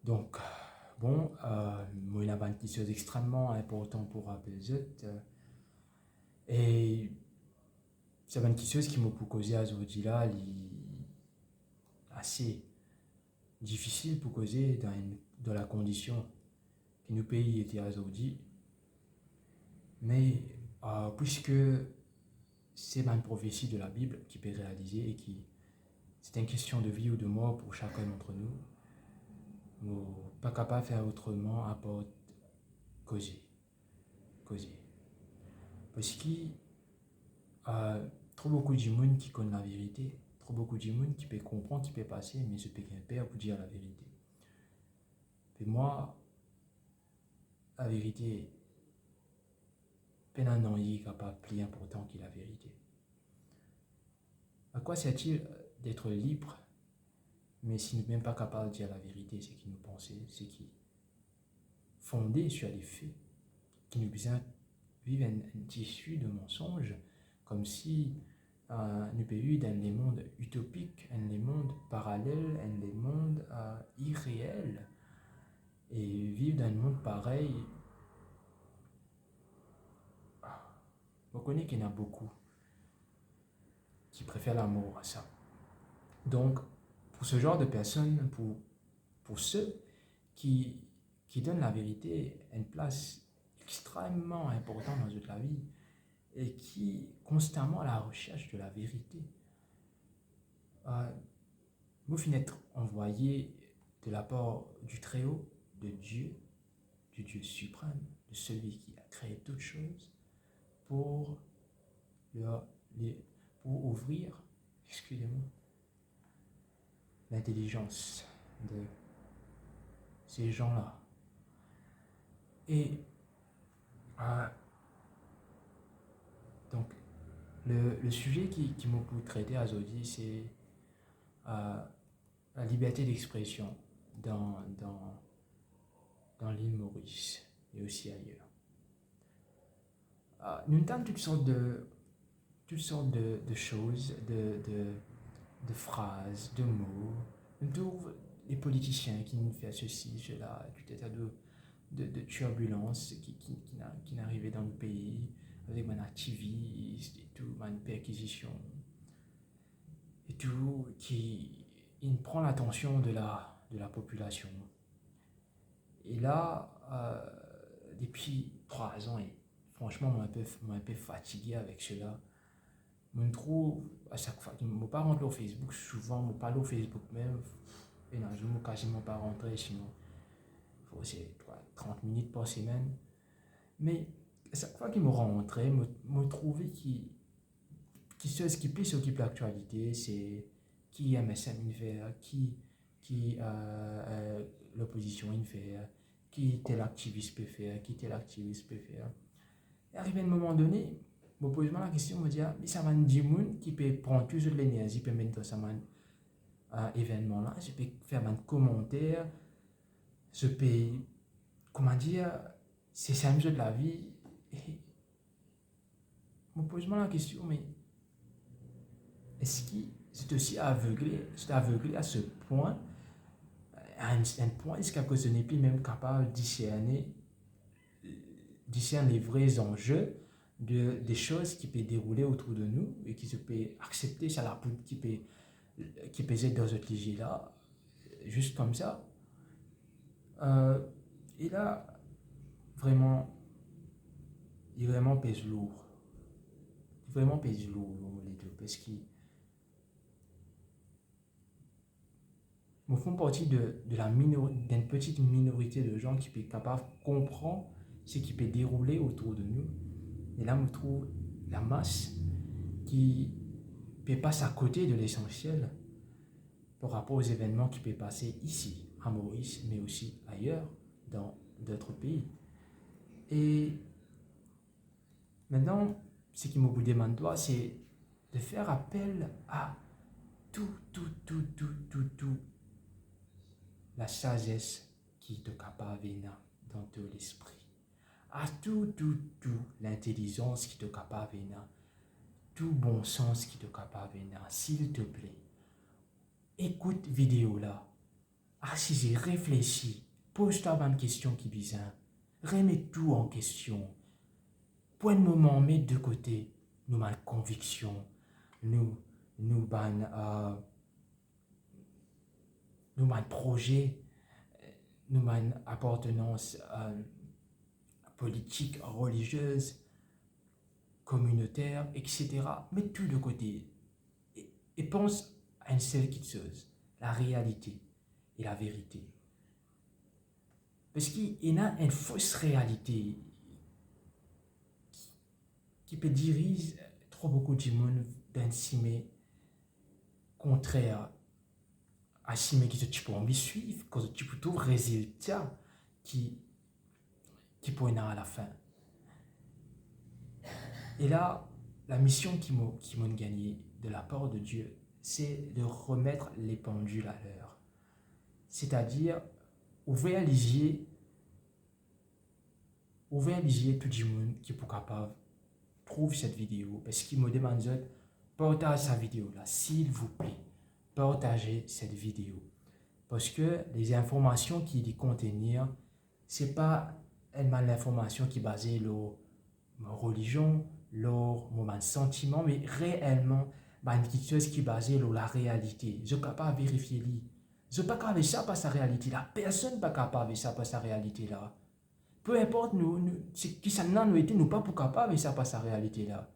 Donc, bon, moi, il y a une chose extrêmement importante pour rappeler et c'est une chose qui m'a causé à aujourd'hui là, assez difficile pour causer dans la condition que nos pays étaient aujourd'hui. Mais puisque c'est une prophétie de la Bible qui peut réaliser et qui c'est une question de vie ou de mort pour chacun d'entre nous, nous pas capable de faire autrement à part causer, causer. Parce qu'il y a trop beaucoup de monde qui connaît la vérité, trop beaucoup de monde qui peut comprendre, qui peut passer, mais je peux rien pour dire la vérité. Et moi, la vérité, peine un nom est capable plus important que la vérité. À quoi sert-il d'être libre, mais si nous ne sommes même pas capables de dire la vérité, c'est qui nous pensons, c'est qui fondé sur des faits, qui nous vivent un tissu de mensonges, comme si nous vivons dans des mondes utopiques, dans des mondes parallèles, dans des mondes irréels. Et vivre dans un monde pareil, je reconnais qu'il y en a beaucoup qui préfèrent la mort à ça. Donc, pour ce genre de personnes, pour ceux qui donnent la vérité une place extrêmement importante dans toute la vie et qui constamment à la recherche de la vérité, vous finissez d'être envoyé de la part du Très-Haut, de Dieu, du Dieu suprême, de celui qui a créé toutes choses, pour, pour ouvrir, excusez-moi, l'intelligence de ces gens-là. Et donc, le sujet qui m'a traité à Zodi, c'est la liberté d'expression dans l'île Maurice et aussi ailleurs. Nous entendons toutes sortes de choses, de phrases, de mots. Nous trouvons les politiciens qui nous font ceci, cela, tout état de turbulences qui n'arrivaient dans le pays, avec un activiste et tout, une perquisition et tout, qui prend l'attention de la population. Et là, depuis 3 ans, et franchement, moi un peu fatigué avec cela. Je me trouve à chaque fois, je ne me pas rentrer au Facebook, souvent, je ne parle au Facebook même, et non, je ne me quasiment pas rentrer, sinon, c'est 30 minutes par semaine. Mais à chaque fois qu'il me rentrait, me trouvais qui ce qui plus s'occupe de l'actualité, c'est qui MSM fait, qui l'opposition fait, qui tel activiste peut faire, qui tel activiste peut faire. Et arrivé à un moment donné, je me pose la question, je me dis, mais ça m'a dit qui peut prendre toujours de l'énergie, peut mettre dans ça événement là, je peux faire un commentaire, je peux, comment dire, c'est ça de la vie. Et je me pose la question, mais est-ce que c'est aussi aveuglé à ce point, à un point, est-ce qu'à cause de n'est plus même capable de discerner les vrais enjeux des choses qui peuvent dérouler autour de nous et qui se peut accepter ça la qui peut être dans cette ligne là juste comme ça. Et là vraiment il vraiment pèse lourd, les deux, parce qu'ils me font partie d'une petite minorité de gens qui peuvent être capables de comprendre ce qui peut dérouler autour de nous. Et là, je trouve la masse qui peut passer à côté de l'essentiel par rapport aux événements qui peuvent passer ici, à Maurice, mais aussi ailleurs, dans d'autres pays. Et maintenant, ce qui me demande, toi, c'est de faire appel à tout, la sagesse qui te capable dans ton esprit. À tout, l'intelligence qui te capable tout bon sens qui te capable s'il te plaît. Écoute vidéo là, assise, réfléchis, pose-toi une question qui bizarre, remets tout en question. Pour un moment, mets de côté nous mal conviction, nous ban nous mal projet, nous mal appartenance politique, religieuse, communautaire, etc. Mets tout de côté et pense à une seule chose, la réalité et la vérité. Parce qu'il y a une fausse réalité qui peut diriger trop beaucoup de monde d'un cimé contraire à cimé qui tu peux envie suivre, que tu peux trouver résultat qui peut être à la fin. Et là, la mission qui m'a gagné de la part de Dieu, c'est de remettre les pendules à l'heure. C'est-à-dire, ouvrir les yeux tout le monde qui est capable trouve cette vidéo. Parce qu'il me demande de partager sa vidéo là, s'il vous plaît. Partagez cette vidéo. Parce que les informations qu'il y contenir, c'est pas l'information qui est basée sur ma religion, sur mon sentiment, mais réellement quelque chose qui est basé sur la réalité. Je ne suis pas capable de vérifier. Je ne suis pas capable de ça par sa réalité là. Personne n'est pas capable de ça par sa réalité là. Peu importe qui ça nous était, nous pas pour capable de ça par sa réalité là.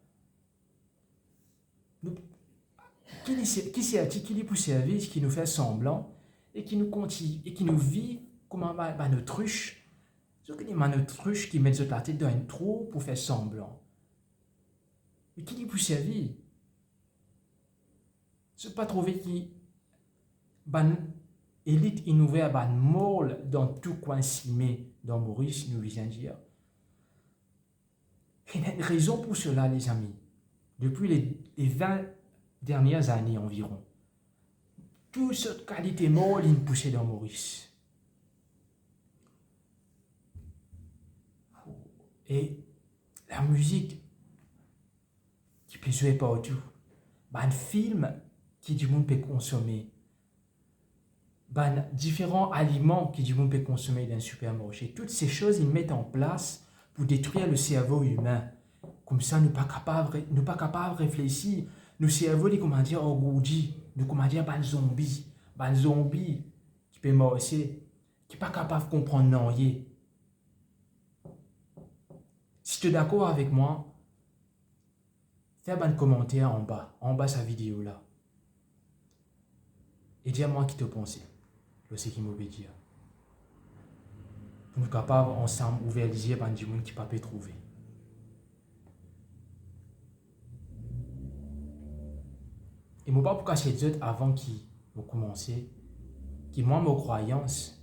Qui est pour service, qui nous fait semblant et qui nous continue et qui nous vit comme un autruche. Ce que les autruches qui mettent la tête dans un trou pour faire semblant. Mais qui est pour servir? Je ne pas trouver qui élite innouvée ban molle dans tout coin cimé dans Maurice nous vient dire. Il y a une raison pour cela, les amis. Depuis les 20 dernières années environ, toute cette qualité molle est poussée dans Maurice. Et la musique qui peut jouer partout, un film qui du monde peut consommer, différents aliments qui du monde peut consommer dans un supermarché. Toutes ces choses, ils mettent en place pour détruire le cerveau humain. Comme ça, nous ne sommes pas capables de réfléchir. Nos cerveaux, comment dire, engourdis. Nous, comment dire, zombie qui peut marcher, qui n'est pas capable de comprendre non. Si tu es d'accord avec moi, fais un commentaire en bas sa vidéo là. Et dis-moi qui te pensais. Je sais qui m'a dire. Pour nous capables ensemble ouvrir les yeux par du monde qui ne peut pas trouver. Et moi pas pour cacher les autres avant qu'ils vont commencer, qui moi mes croyances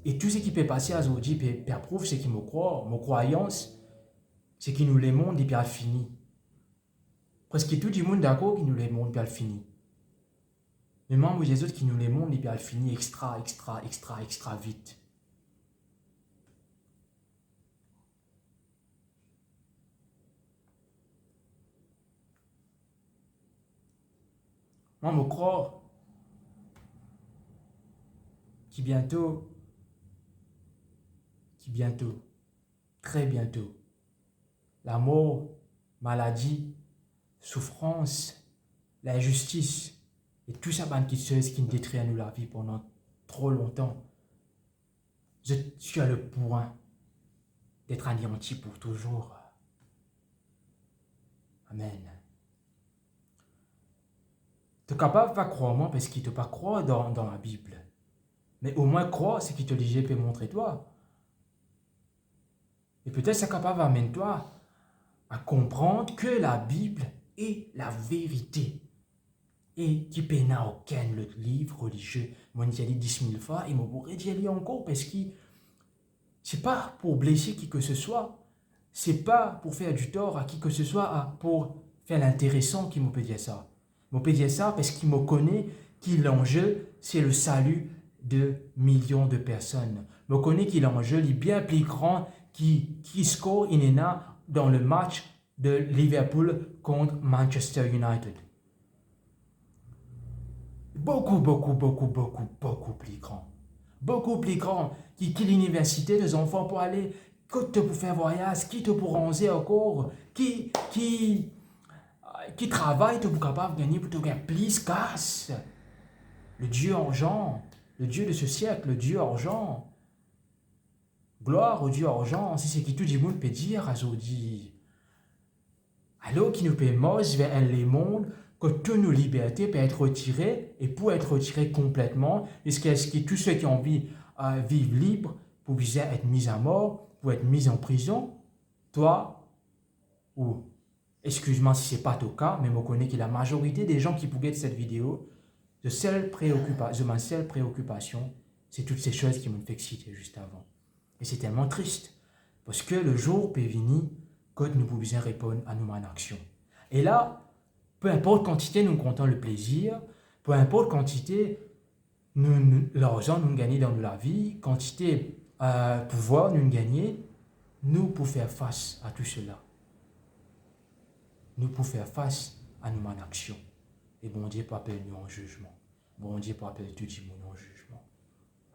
et tout ce qui peut passer à aujourd'hui peut prouver ce qui me croit. Mes croyances, c'est qui nous les montre et puis fini. Presque tout le monde d'accord qui nous les montre et fini. Mais moi, les autres qui nous les montrent, et puis elle finit extra vite. Moi, je crois qui bientôt, très bientôt, la mort, maladie, souffrance, l'injustice, et tout ça, c'est quelque chose qui nous détruit à nous la vie pendant trop longtemps. Je suis à le point d'être anéanti pour toujours. Amen. Tu es capable de pas croire moi parce qu'il ne te pas croire dans la Bible. Mais au moins croire ce qu'il te dit, peut montrer toi. Et peut-être c'est capable d'amener toi à comprendre que la Bible est la vérité. Et qui peut n'a aucun livre religieux. Moi, j'ai dit 10 000 fois et je pourrais dire encore parce que c'est pas pour blesser qui que ce soit. C'est pas pour faire du tort à qui que ce soit, pour faire l'intéressant qui me peut dire ça. Je peux dire ça parce qu'il me connaît que l'enjeu, c'est le salut de millions de personnes. Je connais que l'enjeu est bien plus grand qui score Inena dans le match de Liverpool contre Manchester United. beaucoup plus grand. Beaucoup plus grand qui l'université des enfants pour aller, quitte pour faire voyage, quitte pour ranger encore, qui travaille pour capable de gagner pour te gagner plus casse. Le Dieu argent, le Dieu de ce siècle, le Dieu argent. Gloire au Dieu argent, c'est ce qui tout le monde peut dire à Zodi. Alors qui nous permet vers les mondes que toutes nos libertés peuvent être retirées et pour être retirées complètement, jusqu'à ce que tous ceux qui ont envie de vivre libre pour bien être mis à mort, pour être mis en prison, toi, ou excuse-moi si ce n'est pas ton cas, mais je connais que la majorité des gens qui regardent cette vidéo, ma seule préoccupation, c'est toutes ces choses qui m'ont fait exciter juste avant. Et c'est tellement triste, parce que le jour peut venir quand nous pouvons répondre à nos actions. Et là, peu importe quantité nous comptons le plaisir, peu importe quantité l'argent nous gagnons dans la vie, quantité pouvoir nous gagner, nous pour faire face à tout cela. Nous pour faire face à nos actions. Et bon Dieu peut appeler nous en jugement. Bon Dieu peut appeler tout le monde en jugement.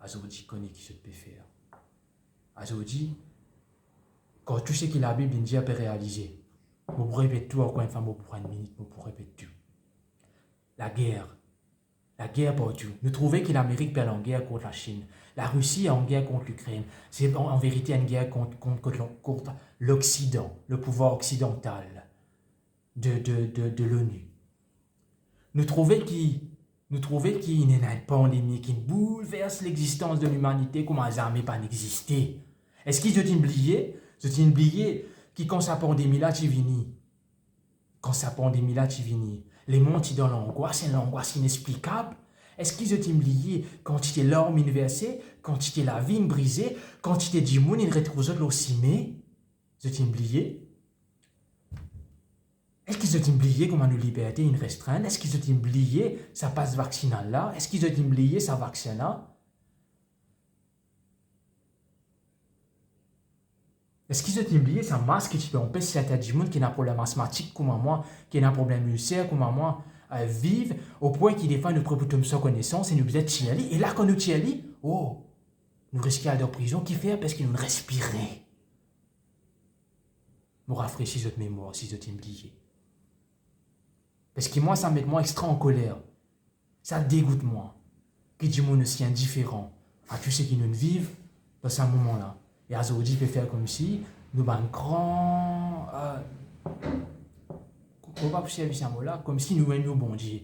Azodi connaît qui se peut faire. Azodi, quand tout ce que la Bible dit peut réaliser, je vous répète tout encore une fois, pour une minute, je vous répète tout. La guerre partout. Nous trouvons que l'Amérique perd en guerre contre la Chine. La Russie est en guerre contre l'Ukraine. C'est en vérité une guerre contre l'Occident, le pouvoir occidental de l'ONU. Nous trouvons qu'il y a une pandémie qui bouleverse l'existence de l'humanité comme les armées pas n'exister. Est-ce qu'ils ont oublié? Ils ont oublié que quand cette pandémie-là est finie, les mondes sont dans l'angoisse, c'est l'angoisse inexplicable. Est-ce qu'ils ont oublié quantité l'orme inversée, quantité la vie brisée, quantité du monde ils retrouvent l'eau cimée? Ils ont oublié? Est-ce qu'ils ont oublié comment nos libertés une restreinte? Est-ce qu'ils ont oublié sa passe vaccinale là? Est-ce qu'ils ont oublié sa vaccin là? Est-ce qu'ils ont oublié sa masque qui peut empêcher certains du monde qui a un problème asthmatique comme moi, qui a un problème ulcère comme moi, vivre au point qu'il défend notre propre sans connaissance et nous vous êtes chiali. Et là, quand nous chiali, oh, nous risquons de prison. Qui fait? Parce que nous respirons. Nous rafraîchissons notre mémoire si vous ont oublié. Parce que moi, ça me met moi extra en colère. Ça dégoûte moi. Que du monde aussi indifférent à tous ceux qui nous vivent dans ce moment-là. Et Azodi peut faire comme si nous avons un grand. On va servir ce mot-là, comme si nous-mêmes nous bon Dieu.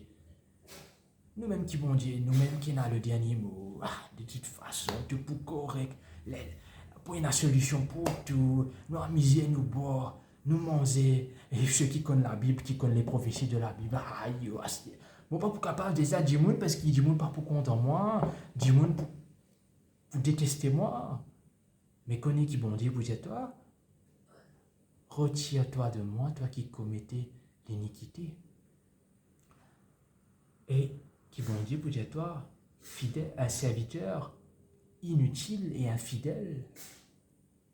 Nous-mêmes qui bon Dieu, nous-mêmes qui avons le dernier mot. De toute façon, tout pour correct. Pour une solution pour tout. Nous amuser, nous boire, nous manger. Et ceux qui connaissent la Bible, qui connaissent les prophéties de la Bible, bon, pas pour capable de ça, du monde, parce qu'il dit monde pas pour contre moi, du monde pour détester moi. Mais connais qui bon Dieu, vous dites toi, retire-toi de moi, toi qui commettais l'iniquité. Et qui bon Dieu, vous dites toi, fidèle, un serviteur inutile et infidèle,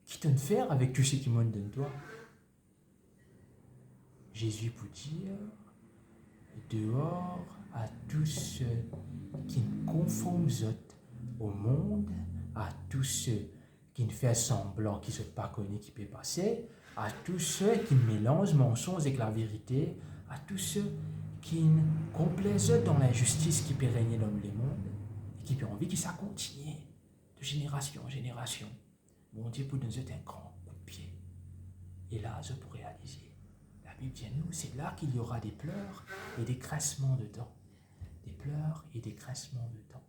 qui te faire avec tout ce qui m'ont donné toi. Jésus pour dire, dehors à tous ceux qui conforment au monde, à tous ceux qui ne fait semblant, qui ne sont pas connus, qui peut passer, à tous ceux qui mélangent mensonges avec la vérité, à tous ceux qui complaisent dans l'injustice qui peut régner dans le monde, et qui ont envie que ça continue, de génération en génération. Mon Dieu pour nous donner un grand coup de pied. Et là, je pourrais réaliser. La Bible dit à nous, c'est là qu'il y aura des pleurs et des cressements de dents. Des pleurs et des cressements de dents.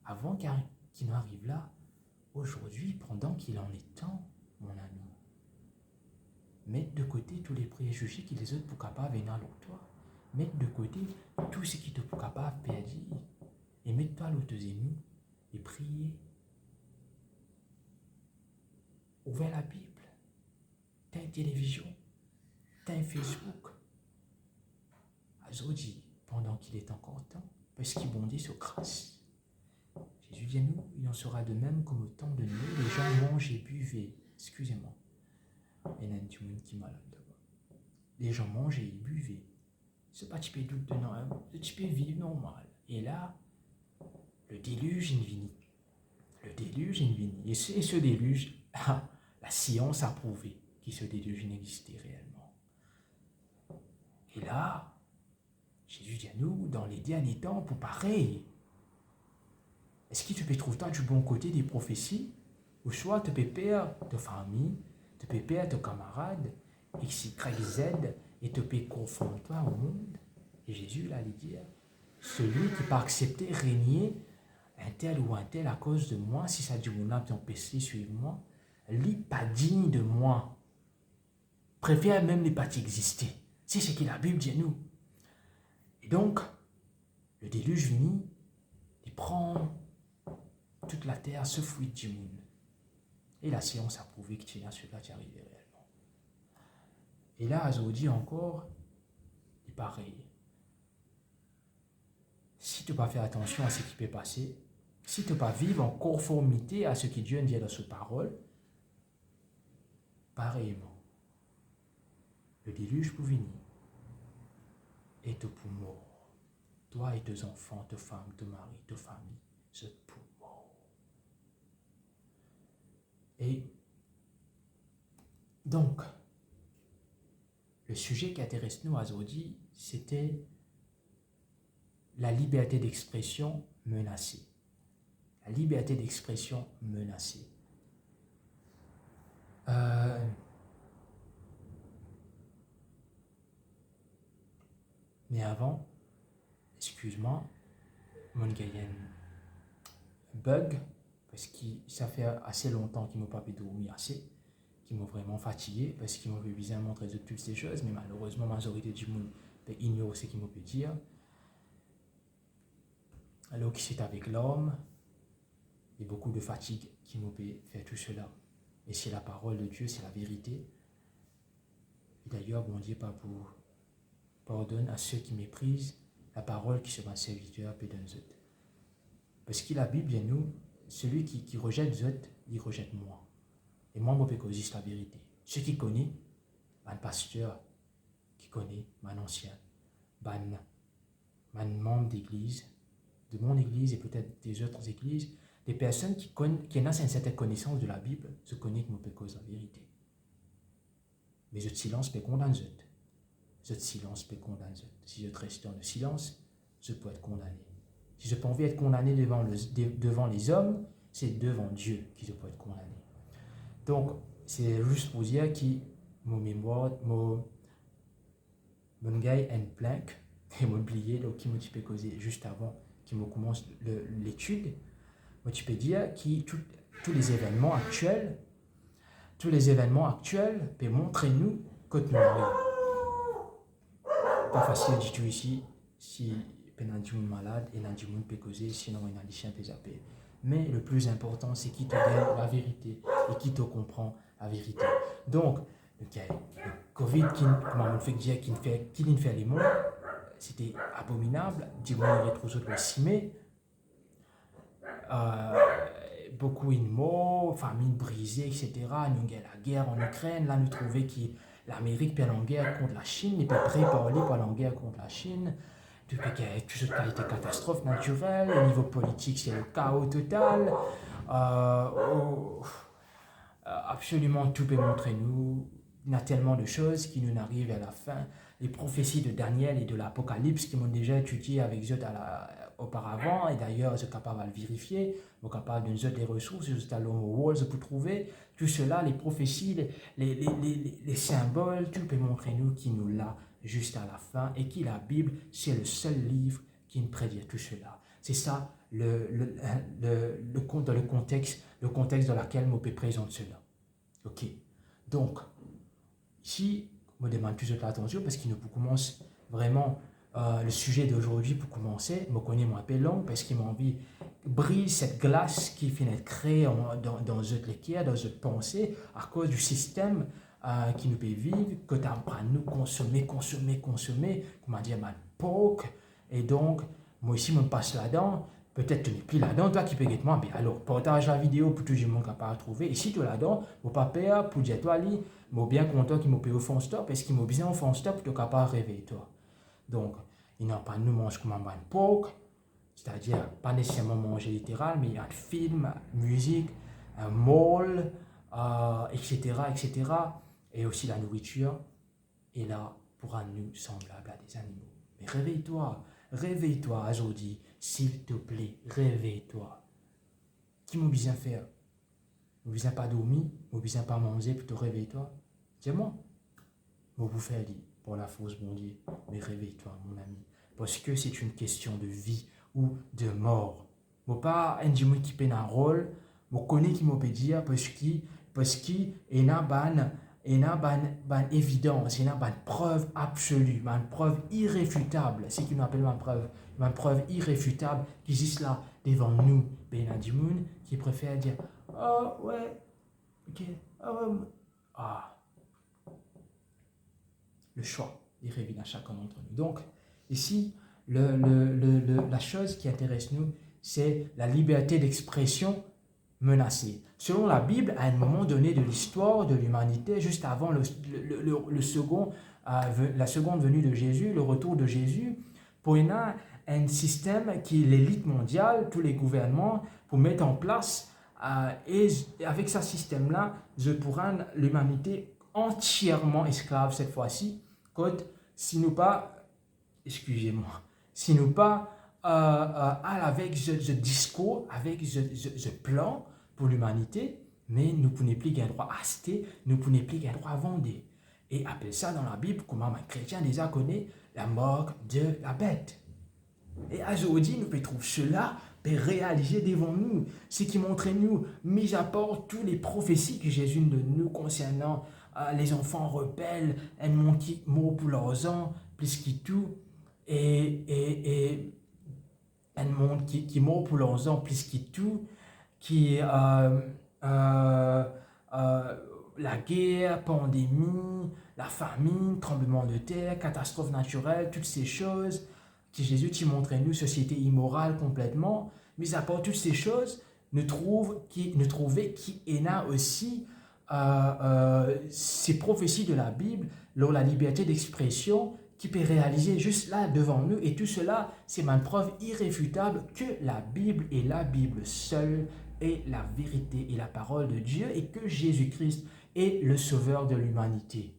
Avant qu'il n'arrive là, aujourd'hui, pendant qu'il en est temps, mon ami, mettre de côté tous les préjugés qui les autres pour capables venir avec toi. Mettre de côté tout ce qui te pour capable perdre. Et mettre-toi à l'autre genoux et prier. Ouvre la Bible. T'as une télévision. T'as un Facebook. Aujourd'hui, pendant qu'il est encore temps, parce qu'il bondit sur grâce. Jésus dit à nous, il en sera de même comme au temps de Noé, les gens mangent et buvaient. Excusez-moi. Il y a un petit monde qui est malade là-bas. Les gens mangent et buvaient. C'est pas tu peux doute de non, tu peux vivre normal. Et là, le déluge vini. Le déluge vini. Et ce déluge, la science a prouvé que ce déluge n'existait réellement. Et là, Jésus dit à nous, dans les derniers temps, pour pareil, est-ce que tu peux trouver du bon côté des prophéties, ou soit tu peux perdre ta famille, tu peux perdre tes camarades, X, Y, Z, et tu peux confondre toi au monde? Et Jésus, là, il dit, celui qui peut accepter régner un tel ou un tel à cause de moi, si ça dit mon âme ton péché, suivez-moi, lui pas digne de moi, préfère même ne pas exister. C'est ce que la Bible dit à nous. Et donc, le déluge venu, il prend toute la terre, se fouille du monde. Et la science a prouvé que cela est arrivé réellement. Et là, Azodi encore, il pareil. Si tu ne pas faire attention à ce qui peut passer, si tu ne pas vivre en conformité à ce que Dieu dit dans sa parole, pareillement, le déluge pour venir et te pour mort. Toi et tes enfants, tes femmes, tes maris, tes familles, c'est pour mort. Et donc, le sujet qui intéresse nous à Zodi, c'était la liberté d'expression menacée. La liberté d'expression menacée. Mais avant, excuse-moi, mon gars, il y a un bug, parce que ça fait assez longtemps qu'il ne m'a pas pu dormir assez, qui m'a vraiment fatigué, parce qu'il m'a bien montrer toutes ces choses, mais malheureusement, la majorité du monde ignore ce qu'il m'a pu dire. Alors que c'est avec l'homme, il y a beaucoup de fatigue qui m'a pu faire tout cela. Et c'est la parole de Dieu, c'est la vérité. Et d'ailleurs, bon Dieu, pas pour pardonne à ceux qui méprisent la parole qui sera serviteur peut donner Zot. Parce que la Bible, bien nous, celui qui rejette Zot, il rejette moi. Et moi, je peux juste la vérité. Ceux qui connaissent, un pasteur qui connaît, un ancien, un membre d'église, de mon église et peut-être des autres églises, des personnes qui ont une certaine connaissance de la Bible, se connaissent que je peux cause la vérité. Mais ce silence peut condamner Zot. Ce silence peut condamner. Si je reste dans le silence, je peux être condamné. Si je peux envie être condamné devant les hommes, c'est devant Dieu que je peux être condamné. Donc, c'est juste pour dire que mon mémoire, mon gars est blank, et mon oublié, donc qui me peux causer juste avant qu'il me commence l'étude. Moi, tu peux dire que tous les événements actuels peuvent montrer nous que nous arrivons. Pas facile du tout ici, si il y a des malade et des gens peut causer, sinon il y a des chiens peut zapper. Mais le plus important, c'est qui te donne la vérité et qui te comprend la vérité. Donc, le Covid, comment on fait dire qu'il ne fait les mots, c'était abominable. Du moins, il y a trop de cimés. Beaucoup de mots, famille brisée, etc. Nous avons la guerre en Ukraine. Là, nous trouvons que l'Amérique peut aller en guerre contre la Chine, il peut préparer pour aller en guerre contre la Chine. Depuis qu'il y a toute cette qualité de catastrophe naturelle, au niveau politique, c'est le chaos total. Absolument tout peut montrer nous. Il y a tellement de choses qui nous arrivent à la fin. Les prophéties de Daniel et de l'Apocalypse qui m'ont déjà étudié avec eux auparavant, et d'ailleurs, je suis capable de le vérifier, je suis capable de nous donner des ressources, je suis allé au Walls pour trouver tout cela, les prophéties, les symboles, tout peut montrer nous qui nous l'a juste à la fin, et qui la Bible, c'est le seul livre qui nous prédit tout cela. C'est ça le contexte dans lequel je peux présenter cela. Ok. Donc, ici, je me demande plus d'attention parce qu'il nous commence vraiment le sujet d'aujourd'hui pour commencer. Je me connais un peu long parce qu'il m'a envie de briser cette glace qui finit de créer dans notre équerre, dans notre pensée, à cause du système qui nous peut vivre, que tu apprends à nous consommer, comment dire, ma poke. Et donc, moi aussi, je me passe là-dedans. Peut-être que tu n'es plus là-dedans, toi qui peux être moi, mais alors partage la vidéo pour tout le monde capable de trouver. Et si tu es là-dedans, je ne pas peur pour dire toi, je suis bien content qu'il m'a payé au fond stop, parce qu'il m'a besoin au fond stop pour être capable de réveiller toi. Donc, il n'a pas nous mange comme un porc, c'est-à-dire pas nécessairement manger littéral, mais un film, musique, un mall, etc., etc., et aussi la nourriture, est là pour un nous semblable à des animaux. Mais réveille-toi aujourd'hui, s'il te plaît, réveille-toi. Qui m'a besoin faire? M'a besoin pas dormir, m'a besoin pas manger, plutôt réveille-toi. Dis-moi, m'a vous faire dire pour la fausse bon Dieu, mais réveille-toi, mon ami, parce que c'est une question de vie ou de mort. Moi pas un dimanche qui peine un rôle, moi connais qui m'a peut dire parce qu'il y a ban évidence, il y a ban preuve absolue, ban preuve irréfutable, c'est ce qu'on appelle ma preuve irréfutable qui existe là devant nous, ben un dimanche qui préfère dire oh ouais, ok, ah, le choix est révélé à chacun d'entre nous. Donc, ici, la chose qui intéresse nous, c'est la liberté d'expression menacée. Selon la Bible, à un moment donné de l'histoire de l'humanité, juste avant la seconde venue de Jésus, le retour de Jésus, pour y a un système qui est l'élite mondiale, tous les gouvernements, pour mettre en place, et avec ce système-là, je pourrais l'humanité entièrement esclave cette fois-ci, si nous pas, excusez-moi, si nous pas avec ce discours, avec ce plan pour l'humanité, mais nous ne pouvons plus gagner droit à acheter, nous ne pouvons plus gagner droit à vendre. Et appelle ça dans la Bible, comment un chrétien déjà connaît, la mort de la bête. Et aujourd'hui, nous pouvons trouver cela réalisé devant nous, ce qui montre nous, mis à part toutes les prophéties que Jésus nous donne concernant les enfants rebelles, un monde qui mort pour leurs ans, plus que tout, et un monde qui mort pour leurs ans, plus que tout, qui la guerre, pandémie, la famine, tremblement de terre, catastrophe naturelle, toutes ces choses que Jésus t'y montrait nous, société immorale complètement, mais à part toutes ces choses, nous trouvait qu'il y a aussi ces prophéties de la Bible, la liberté d'expression qui peut réaliser juste là devant nous, et tout cela, c'est ma preuve irréfutable que la Bible est la Bible seule, est la vérité et la parole de Dieu, et que Jésus-Christ est le sauveur de l'humanité.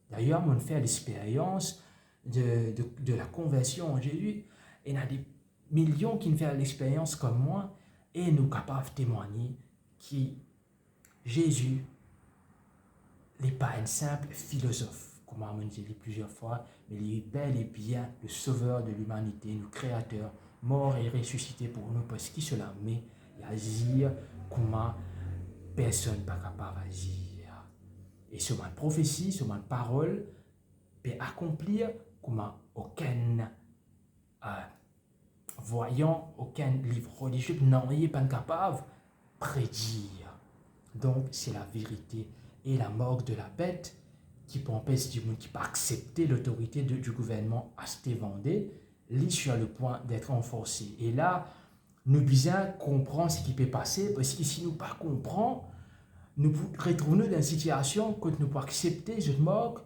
D'ailleurs, on fait l'expérience de la conversion en Jésus. Il y a des millions qui font l'expérience comme moi et nous sommes capables de témoigner que Jésus n'est pas un simple philosophe, comme on dit plusieurs fois, mais il est bel et bien le sauveur de l'humanité, le créateur, mort et ressuscité pour nous, parce qu'il se l'a mis à agir comme personne n'est pas capable d'agir. Et sur ma prophétie, sur ma parole, peut accomplir comme aucun voyant, aucun livre religieux n'est pas capable de prédire. Donc, c'est la vérité et la mort de la bête qui peut empêcher du monde qui peut accepter l'autorité du gouvernement à se Vendée, lui sur le point d'être renforcé. Et là, nous devons comprendre ce qui peut passer, parce que si nous ne comprenons pas, nous retrouvons dans une situation que nous pouvons accepter cette mort.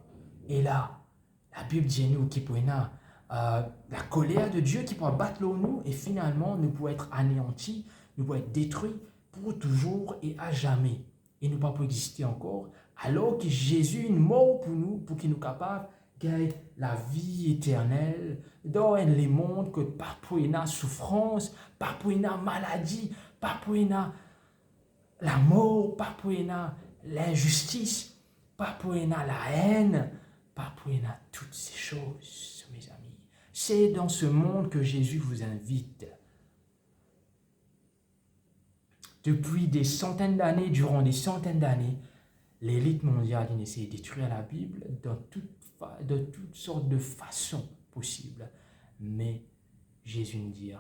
Et là, la Bible dit nous qu'il peut y avoir la colère de Dieu qui peut battre nous, et finalement nous pouvons être anéantis, nous pouvons être détruits pour toujours et à jamais. Et nous ne pouvons pas exister encore, alors que Jésus est mort pour nous, pour qu'il nous capable de gagner la vie éternelle dans les mondes, que pas pour y avoir souffrance, pas pour y avoir maladie, pas pour y avoir la mort, pas pour y avoir l'injustice, pas pour y avoir la haine, pas pour y avoir toutes ces choses, mes amis. C'est dans ce monde que Jésus vous invite. Depuis des centaines d'années, durant des centaines d'années, l'élite mondiale essaie de détruire la Bible de toutes sortes de façons possibles. Mais Jésus nous dit,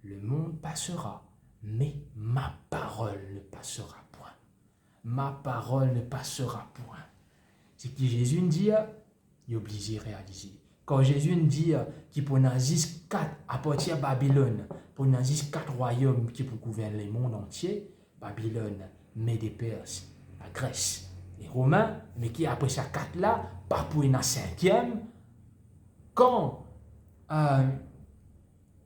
le monde passera, mais ma parole ne passera point. Ma parole ne passera point. C'est que Jésus nous dit, il est obligé de réaliser. Quand Jésus nous dit qu'il peut y avoir 4 à partir de Babylone, pour y avoir 4 royaumes qui peuvent gouverner le monde entier, Babylone, Médée-Perse, la Grèce, les Romains, mais qui après ces 4-là, pas pour une 5e, quand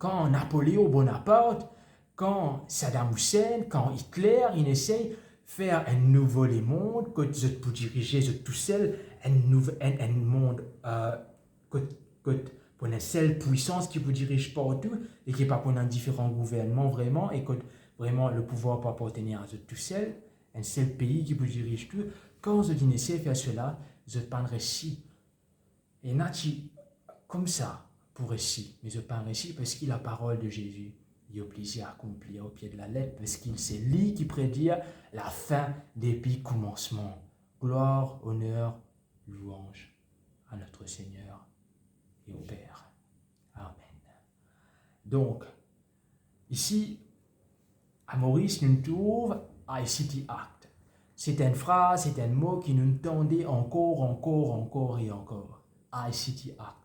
quand Napoléon Bonaparte, quand Saddam Hussein, quand Hitler, ils essayent de faire un nouveau monde, que pour diriger tout seul, un monde pour une seule puissance qui vous dirige partout et qui n'est pas pour un différent gouvernement vraiment, et que vraiment le pouvoir peut appartenir à tout seul, un seul pays qui vous dirige tout. Quand vous essayez de faire cela, vous parlerez si. Et Nachi, comme ça, pour récit, mais je parle ici parce qu'il a la parole de Jésus. Il est obligé à accomplir au pied de la lettre parce qu'il c'est lui qui prédit la fin depuis commencement. Gloire, honneur, louange à notre Seigneur et au Père. Amen. Donc, ici, à Maurice, nous trouvons ICT Act. C'est une phrase, c'est un mot qui nous tendait encore et encore. ICT Act.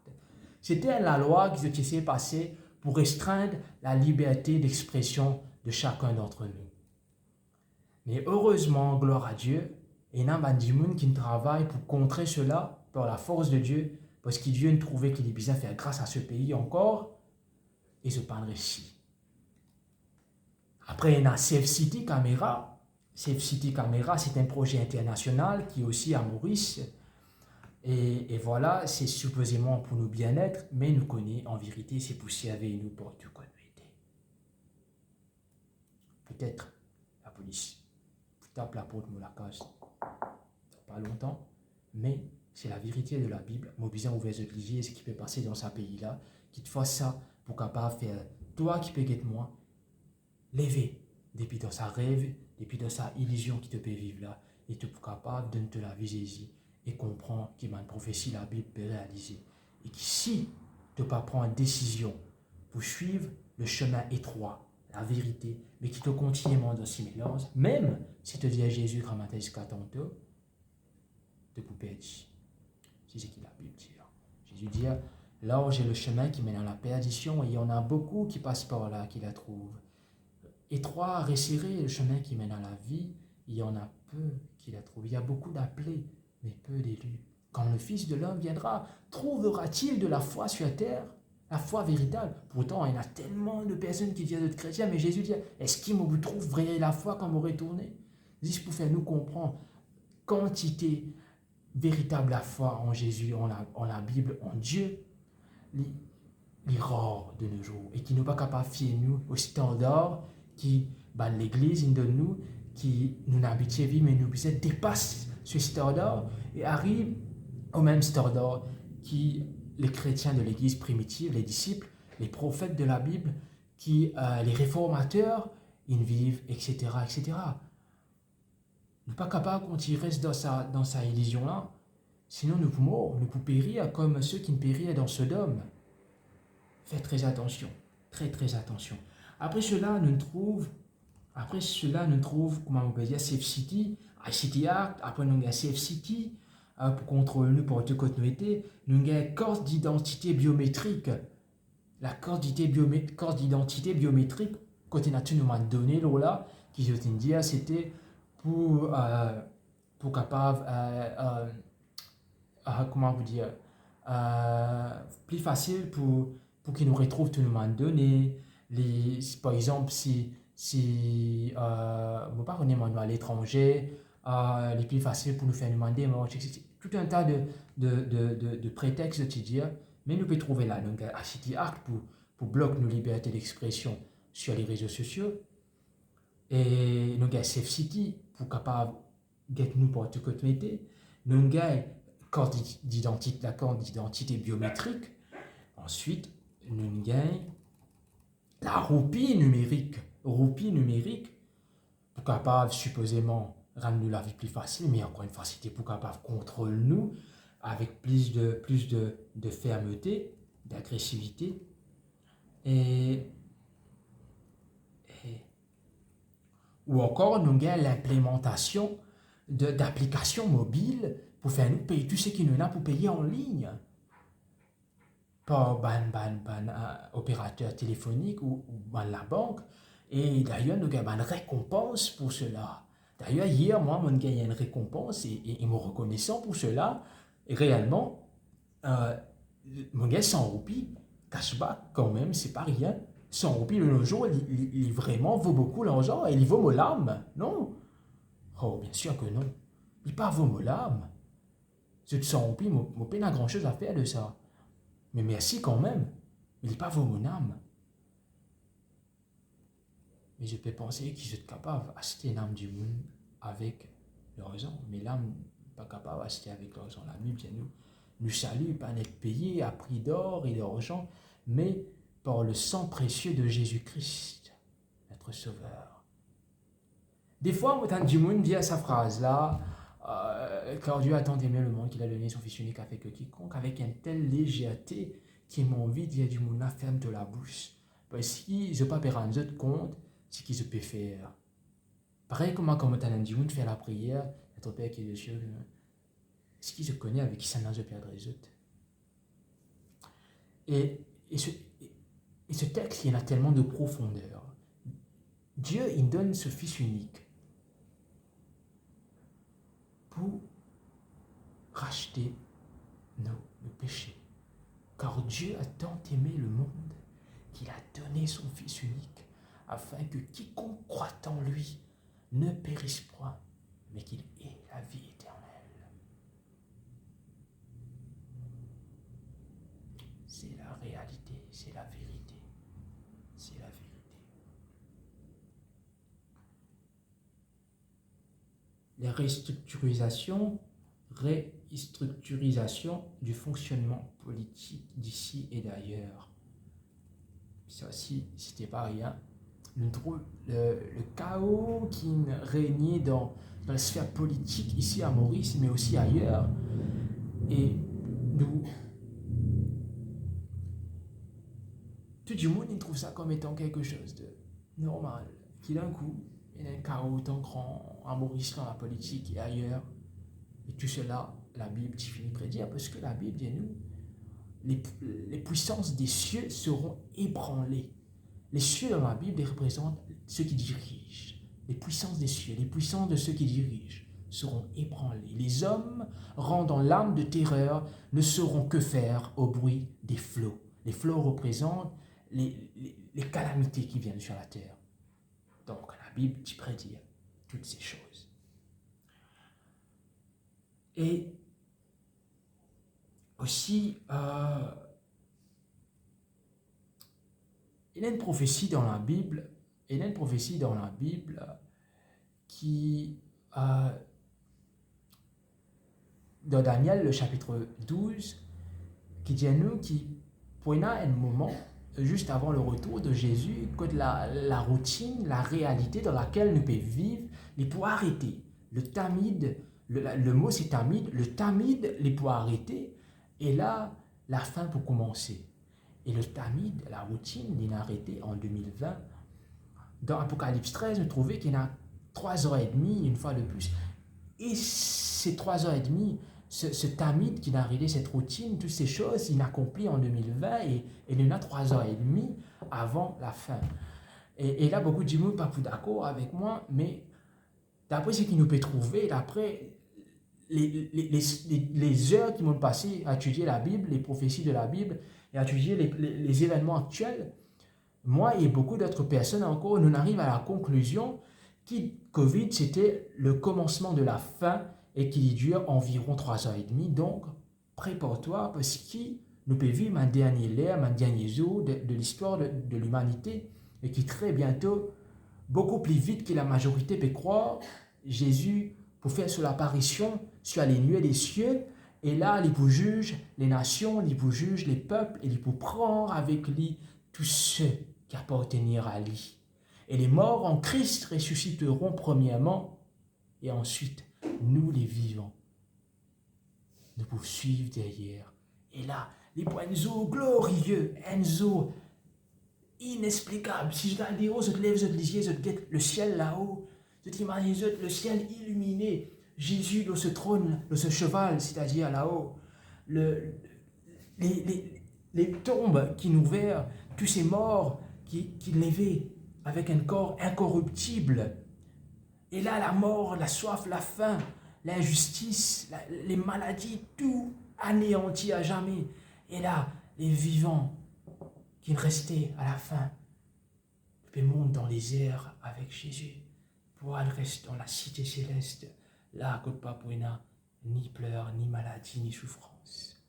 C'était la loi qui s'est passée pour restreindre la liberté d'expression de chacun d'entre nous. Mais heureusement, gloire à Dieu, il y a un monde qui travaille pour contrer cela par la force de Dieu, parce que Dieu nous trouvait qu'il est bien faire grâce à ce pays encore, et je parlerai ici. Après, il y a Safe City Camera. Safe City Camera, c'est un projet international qui est aussi à Maurice. Et voilà, c'est supposément pour nous bien-être, mais nous connaissons en vérité, c'est pour servir nous pour tout qu'on était. Peut-être la police tape la porte de la case, pas longtemps, mais c'est la vérité de la Bible. Moi, bien ouvert les églises, ce qui peut passer dans ce pays-là, qui te fasse ça pour capable faire, toi qui peux guetter moi, lever depuis dans sa rêve, depuis dans sa illusion qui te peut vivre là, et tu es capable de te la viser et comprendre qu'il y a une prophétie la Bible peut réaliser. Et que si tu ne pas prendre une décision pour suivre le chemin étroit, la vérité, mais qui te continuellement dans ces mélanges, même si tu dis à Jésus, grammaire jusqu'à tantôt, tu peux perdre. C'est ce que la Bible dit. Jésus dit, là où j'ai le chemin qui mène à la perdition, et il y en a beaucoup qui passent par là, qui la trouvent. Étroit, resserré, le chemin qui mène à la vie, il y en a peu qui la trouvent. Il y a beaucoup d'appelés, mais peu d'élus. Quand le Fils de l'homme viendra, trouvera-t-il de la foi sur la terre? La foi véritable. Pourtant, il y a tellement de personnes qui disent d'être chrétiens, mais Jésus dit, est-ce qu'il me trouve vrai la foi quand vous retournez? Juste pour faire nous comprendre quantité véritable la foi en Jésus, en la Bible, en Dieu, les rares de nos jours, et qui n'est pas capable de fier nous au standard qui, l'Église donne nous, qui nous habitue à vivre, mais nous dépasse ce standard et arrive au même standard qui les chrétiens de l'Église primitive, les disciples, les prophètes de la Bible, qui les réformateurs, ils vivent, etc., etc. Nous ne sommes pas capables qu'on reste dans sa illusion-là, sinon nous pouvons périr comme ceux qui périraient dans Sodome. Faites très attention, très très attention. Après cela, nous trouvons, comment on peut dire, Safe City, ICT Act, après nous avons Safe City, pour contrôler nous pour toute continuité, nous avons une carte d'identité biométrique. La carte d'identité biométrique, côté nature nous a donné là, qui je t'ai dit, c'était pour capable, comment vous dire, plus facile pour qu'ils nous retrouvent tout le monde donné. Par exemple, si vous parlez à l'étranger, les plus faciles pour nous faire demander, tout un tas de prétextes, tu dis, mais nous pouvons trouver là, donc ICT Act pour bloquer nos libertés d'expression sur les réseaux sociaux, et nous avons Safe City pour capable d'être nous pour tout côté, nous avons la carte d'identité biométrique, ensuite nous avons la roupie numérique pour capable supposément rendre nous la vie plus facile, mais encore une fois c'était pour capable contrôler nous avec plus de fermeté, d'agressivité ou encore nous avons l'implémentation d'applications mobiles pour faire nous payer tout ce qui nous a pour payer en ligne par opérateur téléphonique ou la banque. Et d'ailleurs, nous avons une récompense pour cela. D'ailleurs, hier, moi, j'ai gagné une récompense et me reconnaissant pour cela. Et réellement, mon gars, 100 roupies, cashback, quand même, c'est pas rien. 100 roupies de nos jours, il vraiment vaut beaucoup l'argent et il vaut mon âme, non? Oh, bien sûr que non. Il pas vaut mon âme. Ce 100 roupies, mon père n'a grand-chose à faire de ça. Mais merci quand même. Mais il pas vaut mon âme. Mais je peux penser qu'ils sont capables d'acheter l'âme du monde avec l'argent. Mais l'âme n'est pas capable d'acheter avec l'argent. La Bible nous salue pas d'être payé à prix d'or et d'argent, mais par le sang précieux de Jésus-Christ, notre Sauveur. Des fois, on du monde dit à sa phrase-là, car Dieu a tant aimé le monde qu'il a donné son Fils unique avec quiconque, avec une telle légèreté qu'il m'a envie de dire du monde, ferme de la bouche. Parce que je ne peux pas rendre compte ce qu'il se peut faire. Pareil comme quand on a dit monde faire la prière, notre Père qui est aux cieux, ce qu'il se connaît avec qui ça n'a pas perdre les autres. Et ce texte, il a tellement de profondeur. Dieu, il donne ce Fils unique pour racheter nos péchés. Car Dieu a tant aimé le monde qu'il a donné son Fils unique afin que quiconque croit en lui ne périsse point, mais qu'il ait la vie éternelle. C'est la réalité, c'est la vérité. C'est la vérité. Les restructurisations du fonctionnement politique d'ici et d'ailleurs. Ça aussi, c'était pas rien. Nous trouvons le chaos qui régnait dans la sphère politique ici à Maurice, mais aussi ailleurs. Et tout le monde trouve ça comme étant quelque chose de normal. Qui d'un coup, il y a un chaos tant grand à Maurice dans la politique et ailleurs. Et tout cela, la Bible finit par dire, parce que la Bible dit nous, les puissances des cieux seront ébranlées. Les cieux dans la Bible représentent ceux qui dirigent. Les puissances des cieux, les puissances de ceux qui dirigent seront ébranlées. Les hommes, rendant l'âme de terreur, ne sauront que faire au bruit des flots. Les flots représentent les calamités qui viennent sur la terre. Donc la Bible prédit toutes ces choses. Et aussi, il y a une prophétie dans la Bible, qui, dans Daniel, le chapitre 12, qui dit à nous qu'il y a un moment, juste avant le retour de Jésus, que la routine, la réalité dans laquelle nous pouvons vivre, les pour arrêter. Le tamide, le mot c'est tamide, le tamide, les pour arrêter, et là, la fin pour commencer. Et le tamide, la routine, il est arrêté en 2020. Dans Apocalypse 13, nous trouvons qu'il y a 3 heures et demie, une fois de plus. Et ces 3 heures et demie, ce tamide qui a arrêté cette routine, toutes ces choses, il a accompli en 2020 et il y en a 3 heures et demie avant la fin. Et là, beaucoup de gens ne sont pas d'accord avec moi, mais d'après ce qu'il nous peut trouver, d'après les heures qui m'ont passé à étudier la Bible, les prophéties de la Bible, et à étudier les événements actuels, moi et beaucoup d'autres personnes encore, nous arrivons à la conclusion que Covid, c'était le commencement de la fin et qui dure environ 3 heures et demie. Donc, prépare-toi parce que nous pouvons vivre un dernier ère, un dernier jour de l'histoire de l'humanité et qui très bientôt, beaucoup plus vite que la majorité peut croire, Jésus pour faire son apparition sur les nuées des cieux. Et là, il vous juge les nations, il vous juge les peuples, et il vous prend avec lui tous ceux qui appartiennent à lui. Et les morts en Christ ressusciteront premièrement, et ensuite, nous les vivants, nous pouvons suivre derrière. Et là, les points glorieux, Enzo, inexplicable. Si je regarde les hauts, je te lève, je te lisier, je te guette le ciel là-haut, je t'imagine le ciel illuminé, Jésus dans ce trône, dans ce cheval, c'est-à-dire là-haut, les tombes qui nous verrent, tous ces morts qui levaient avec un corps incorruptible. Et là, la mort, la soif, la faim, l'injustice, les maladies, tout anéanti à jamais. Et là, les vivants qui restaient à la fin, Tu peux monter dans les airs avec Jésus pour aller rester dans la cité céleste, là, que pas pour ni pleurs, ni maladie, ni souffrance.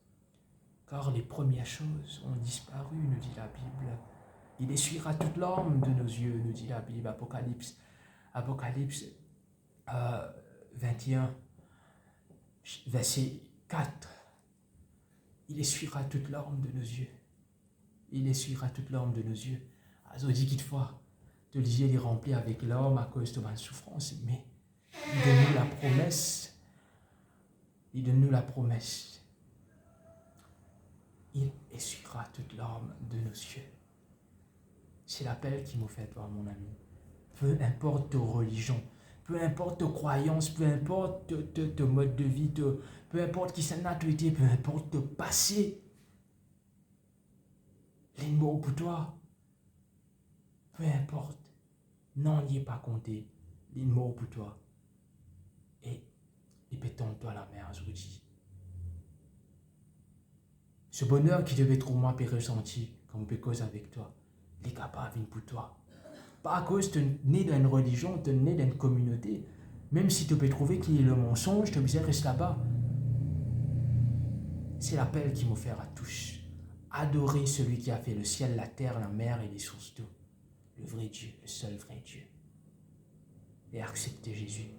Car les premières choses ont disparu, nous dit la Bible. Il essuiera toute larme de nos yeux, nous dit la Bible, Apocalypse 21, verset 4. Il essuiera toute larme de nos yeux. Il essuiera toute larme de nos yeux. Alors, dit qu'il fois, de les yeux remplis avec larmes à cause de ma souffrance, mais il donne-nous la promesse. Il donne-nous la promesse. Il essuiera toute larme de nos yeux. C'est l'appel qui m'a fait, toi, mon ami. Peu importe ta religion, peu importe ta croyance, peu importe ton mode de vie, peu importe qui c'est notre été, peu importe ton passé, les mots pour toi, peu importe, non, n'y est pas compté, les mots pour toi. Et pétons-toi la mer, je vous dis. Ce bonheur qui devait trop moins ressenti, comme on peut causer avec toi, il est capable de venir pour toi. Pas à cause de né dans une religion, de né dans une communauté. Même si tu peux trouver qu'il est le mensonge, tu peux rester là-bas. C'est l'appel qui m'offre à tous. Adorer celui qui a fait le ciel, la terre, la mer et les sources d'eau. Le vrai Dieu, le seul vrai Dieu. Et accepter Jésus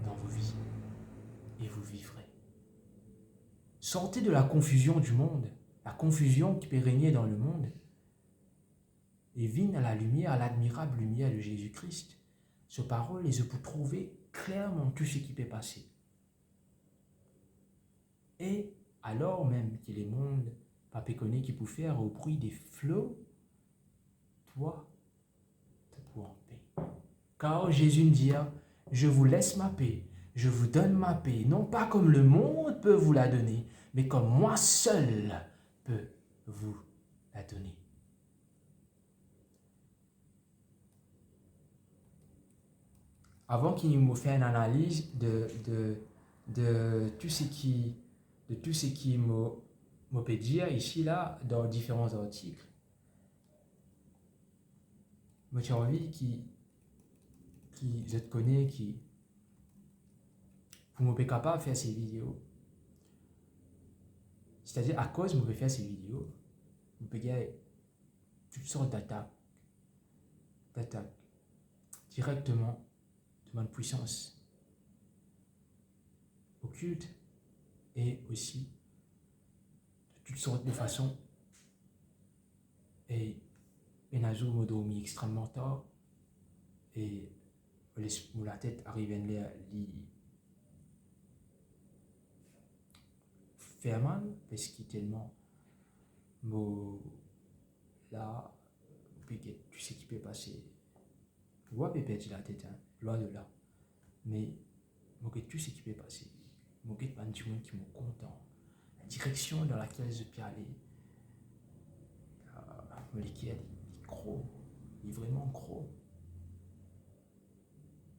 dans vos vies. Et vous vivrez. Sortez de la confusion du monde, la confusion qui peut régner dans le monde. Et vienne à la lumière, à l'admirable lumière de Jésus-Christ. Ce parole, et je peux trouver clairement tout ce qui peut passer. Et alors même que les mondes, pas péconner qui peut faire au bruit des flots, toi, te pour en paix. Car Jésus me dit, je vous laisse ma paix, je vous donne ma paix, non pas comme le monde peut vous la donner, mais comme moi seul peux vous la donner. Avant qu'il me fasse une analyse de tout ce qui me peut dire ici, là, dans différents articles, j'ai envie je te connais, pour me capable de faire ces vidéos. C'est-à-dire, à cause de me faire ces vidéos, je peux gagner toutes sortes d'attaques directement de ma puissance occulte et aussi de toutes sortes de façons. Et Benazou m'a dormi extrêmement tard et la tête arrive à lui faire mal parce qu'il est tellement là, puis tu sais qui peut passer. Ouais, peut perdre la tête, loin de là. Mais tout ce qui peut passer. Pas du monde qui me content. La direction dans laquelle je peux aller. Il est gros. Il est vraiment gros.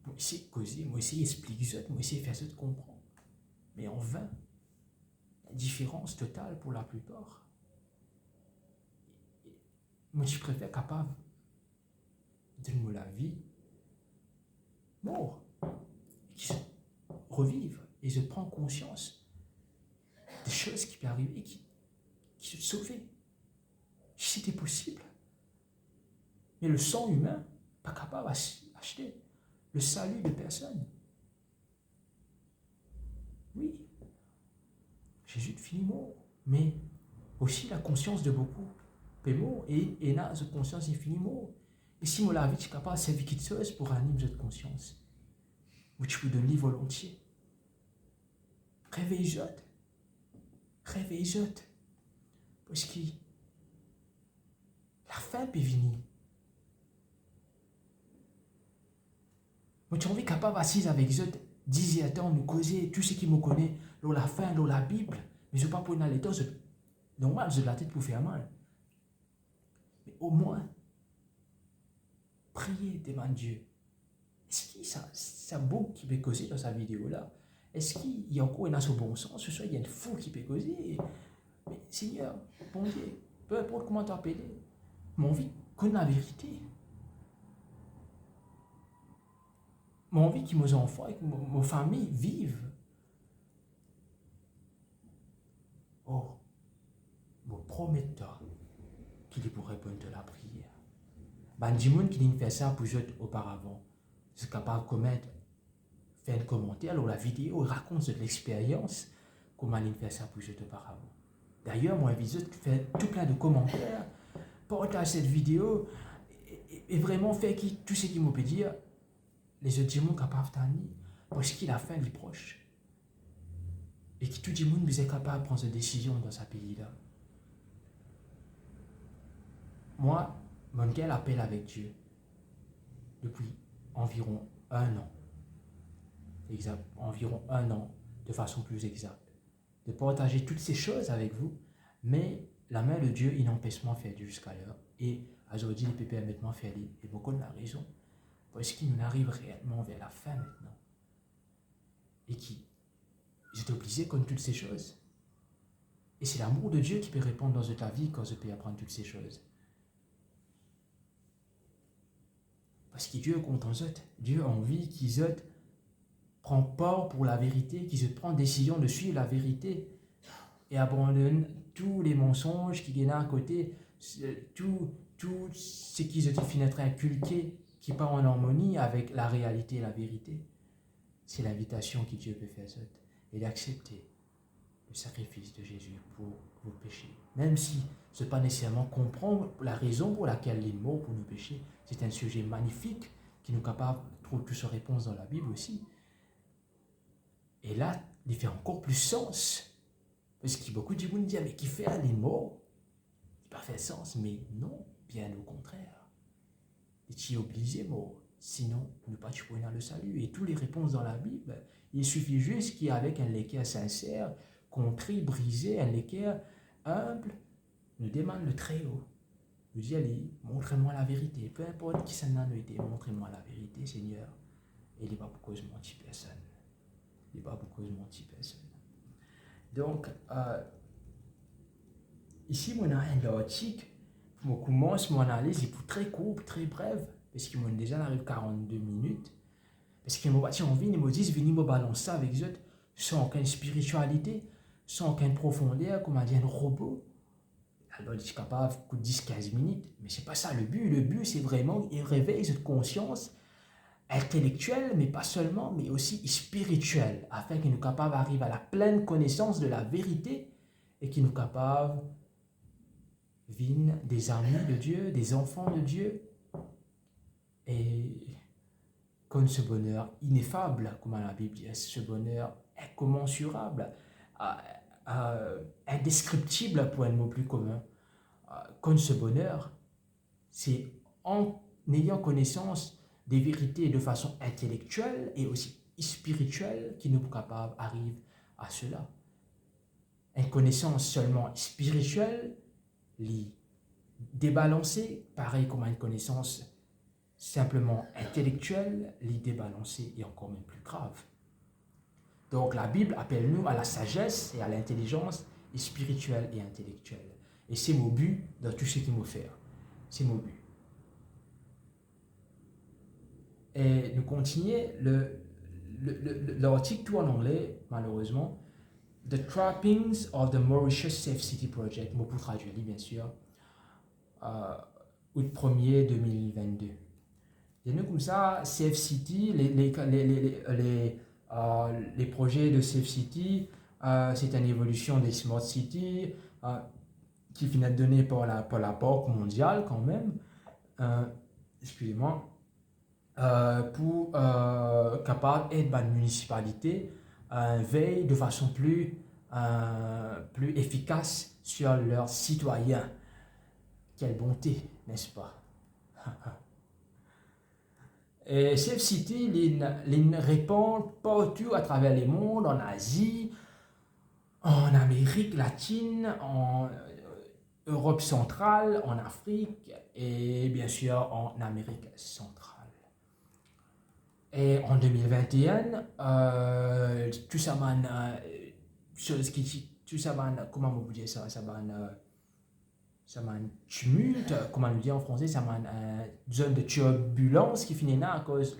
Moi, essayer de causer, moi, essayer d'expliquer ça, moi, essayer de faire ça de comprendre. Mais en vain. La différence totale pour la plupart. Moi, je préfère capable de me la vie mort. Qui se revivre. Et je prends conscience des choses qui peuvent arriver, qui se sauver. Si c'était possible. Mais le sang humain, pas capable d'acheter le salut de personne. Oui, Jésus finit mort, mais aussi la conscience de beaucoup est mort, et là, cette conscience est finie mort. Et si mon la vie est capable de servir quelque chose pour animer cette conscience, où tu peux donner volontiers. Réveille-toi. Parce que la fin peut venir. Moi, tu as envie capable assise avec eux, 10 ans, nous causer, tout ce qui me connaît, la fin, la Bible, mais je ne veux pas prendre les temps, normal, j'ai de la tête pour faire mal. Mais au moins, priez devant Dieu. Est-ce que ça beau qui peut causer dans sa vidéo-là? Est-ce qu'il y a encore un bon sens? Ce soit il y a une fou qui peut causer. Mais Seigneur, bon Dieu, peu importe comment t'appeler, mon vie, connais la vérité. J'ai envie que mes enfants et que ma famille vivent. Oh, je promets qu'il pourrait répondre à la prière. Ben, du monde qui fait ça pour eux auparavant, c'est capable de commettre, faire un commentaire ou la vidéo, raconte de l'expérience, comment il fait ça pour eux auparavant. D'ailleurs, moi, je fais tout plein de commentaires, partage cette vidéo et vraiment fait tout ce qu'il m'a peut dire, les autres gens sont capables de tenir parce qu'il a fait les proches. Et que tout le monde est capable de prendre des décisions dans ce pays-là. Moi, mon cœur appelle avec Dieu depuis environ 1 an. Environ 1 an, de façon plus exacte. De partager toutes ces choses avec vous, mais la main de Dieu, il n'empêche pas de faire jusqu'à l'heure. Et aujourd'hui, il peut permettre de faire. Et beaucoup de la raison, parce qu'il nous arrive réellement vers la fin maintenant. Et qui j'étais obligé comme toutes ces choses. Et c'est l'amour de Dieu qui peut répondre dans ta vie quand je peux apprendre toutes ces choses. Parce que Dieu est content d'eux. Dieu a envie qu'ils prennent part pour la vérité, qu'ils prennent décision de suivre la vérité et abandonnent tous les mensonges qui viennent à côté, tout ce qu'ils ont fini à inculquer qui n'est pas en harmonie avec la réalité et la vérité. C'est l'invitation que Dieu peut faire et d'accepter le sacrifice de Jésus pour vos péchés. Même si ce n'est pas nécessairement comprendre la raison pour laquelle il est mort pour nos péchés. C'est un sujet magnifique qui nous est capable de trouver plus de réponses dans la Bible aussi. Et là, il fait encore plus sens. Parce qu'il y a beaucoup de gens qui disent, mais qui fait les morts? Il n'a pas fait sens, mais non, bien au contraire. Et tu es obligé mort. Sinon, nous ne pas dans le salut. Et toutes les réponses dans la Bible, il suffit juste qu'il y ait avec un cœur sincère, contrit, brisé, un cœur humble, nous demande le très haut. Nous dit, allez, montrez-moi la vérité. Peu importe qui ça n'a été, montrez-moi la vérité, Seigneur. Et il n'est pas pour cause de mentir personne. Il n'est pas pour cause de mentir personne. Donc, ici, on a un article. Je commence mon analyse, il est très court, très bref. Parce qu'il m'a déjà arrivé 42 minutes. Parce qu'il m'a envie, il m'a dit, venez me balancer avec eux, sans aucune spiritualité, sans aucune profondeur, comme on dit un robot. Alors, je suis capable de 10-15 minutes. Mais ce n'est pas ça le but. Le but, c'est vraiment qu'il réveille cette conscience intellectuelle, mais pas seulement, mais aussi spirituelle, afin qu'il nous capable d'arriver à la pleine connaissance de la vérité et qu'il nous capable de devenir des amis de Dieu, des enfants de Dieu. Et comme ce bonheur ineffable, comme la Bible dit, ce bonheur incommensurable, indescriptible pour un mot plus commun, comme ce bonheur, c'est en ayant connaissance des vérités de façon intellectuelle et aussi spirituelle qui nous capable d'arriver à cela. Une connaissance seulement spirituelle, débalancée, pareil comme une connaissance simplement intellectuelle, l'idée balancée est encore même plus grave. Donc la Bible appelle nous à la sagesse et à l'intelligence spirituelle et intellectuelle. Et c'est mon but dans tout ce qu'il m'a fait. C'est mon but. Et nous continuons l'article tout en anglais, malheureusement. The Trappings of the Mauritius Safe City Project, moi pour traduire, bien sûr, août 1er 2022. Et nous, comme ça, Safe City, les projets de Safe City, c'est une évolution des Smart City qui finit de donner par la Banque mondiale quand même, excusez-moi, pour capable d'être une municipalité veille de façon plus efficace sur leurs citoyens. Quelle bonté, n'est-ce pas? Et Safe City, il répond partout à travers le monde, en Asie, en Amérique latine, en Europe centrale, en Afrique et bien sûr en Amérique centrale. Et en 2021, tout ça m'a comment vous dire ça, ça m'a un tumulte, comment on dit en français, ça m'a une zone de turbulence qui finit là à cause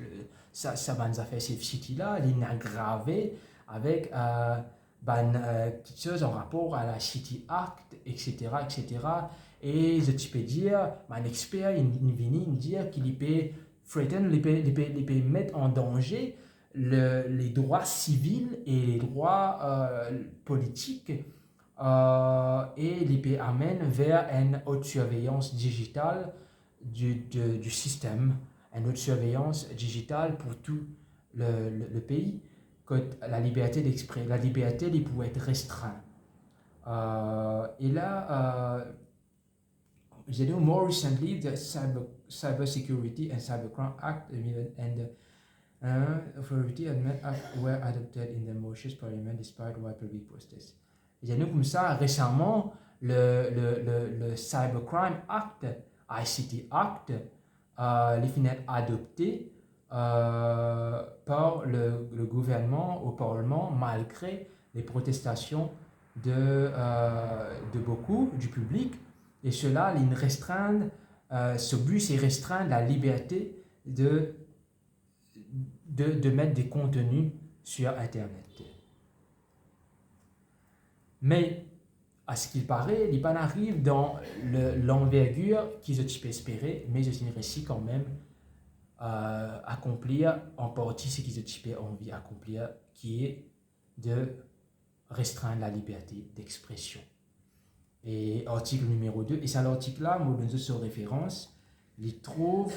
ça nous a fait ces city-là, il a gravé avec quelque chose en rapport à la City Act, etc., etc. Et je peux dire, un expert, il vient dire qu'il peut threaten, il peut mettre en danger les droits civils et les droits politiques et il peut amener vers une haute surveillance digitale du système, une haute surveillance digitale pour tout le pays, que la liberté d'exprimer, la liberté elle peut être restreinte. Et là, j'ai dit, more recently, the Cybersecurity and Cybercrime Act and Authority Amendment Act were adopted in the Mauritius Parliament despite wide public protest. J'ai dit comme ça, récemment, le Cybercrime Act, ICT Act, les fenêtres adopté par le gouvernement au Parlement malgré les protestations de beaucoup du public. Et cela, ce but, c'est restreindre la liberté de mettre des contenus sur Internet. Mais, à ce qu'il paraît, il arrive dans l'envergure qu'ils ont espéré, mais ils ont réussi quand même accomplir en partie ce qu'ils ont envie d'accomplir, qui est de restreindre la liberté d'expression. Et article numéro 2, et c'est l'article-là, moi, je donne sur référence, il trouve,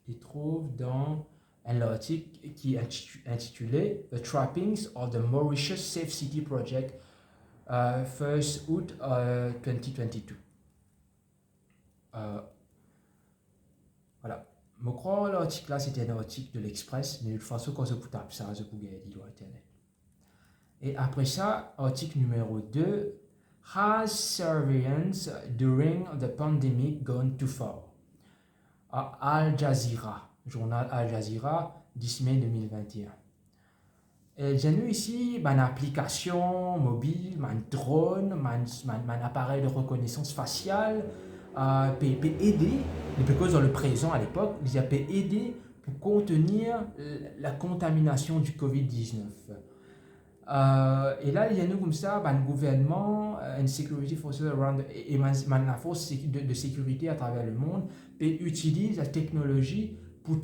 il trouve dans un article qui est intitulé The Trappings of the Mauritius Safe City Project, 1st août 2022. Voilà. Je crois que l'article-là, c'était un article de l'Express, mais de toute façon, quand je tape ça, je peux gagner sur Internet. Et après ça, article numéro 2, Has surveillance during the pandemic gone too far? Al Jazeera, journal Al Jazeera, 10 mai 2021. Et j'ai eu ici une application mobile, un drone, un appareil de reconnaissance faciale, peut aider, parce que dans le présent à l'époque, il peut aider pour contenir la contamination du Covid-19. Et là, il y a nous comme ça, le gouvernement, une security force around, et la force de sécurité à travers le monde, utilise la technologie pour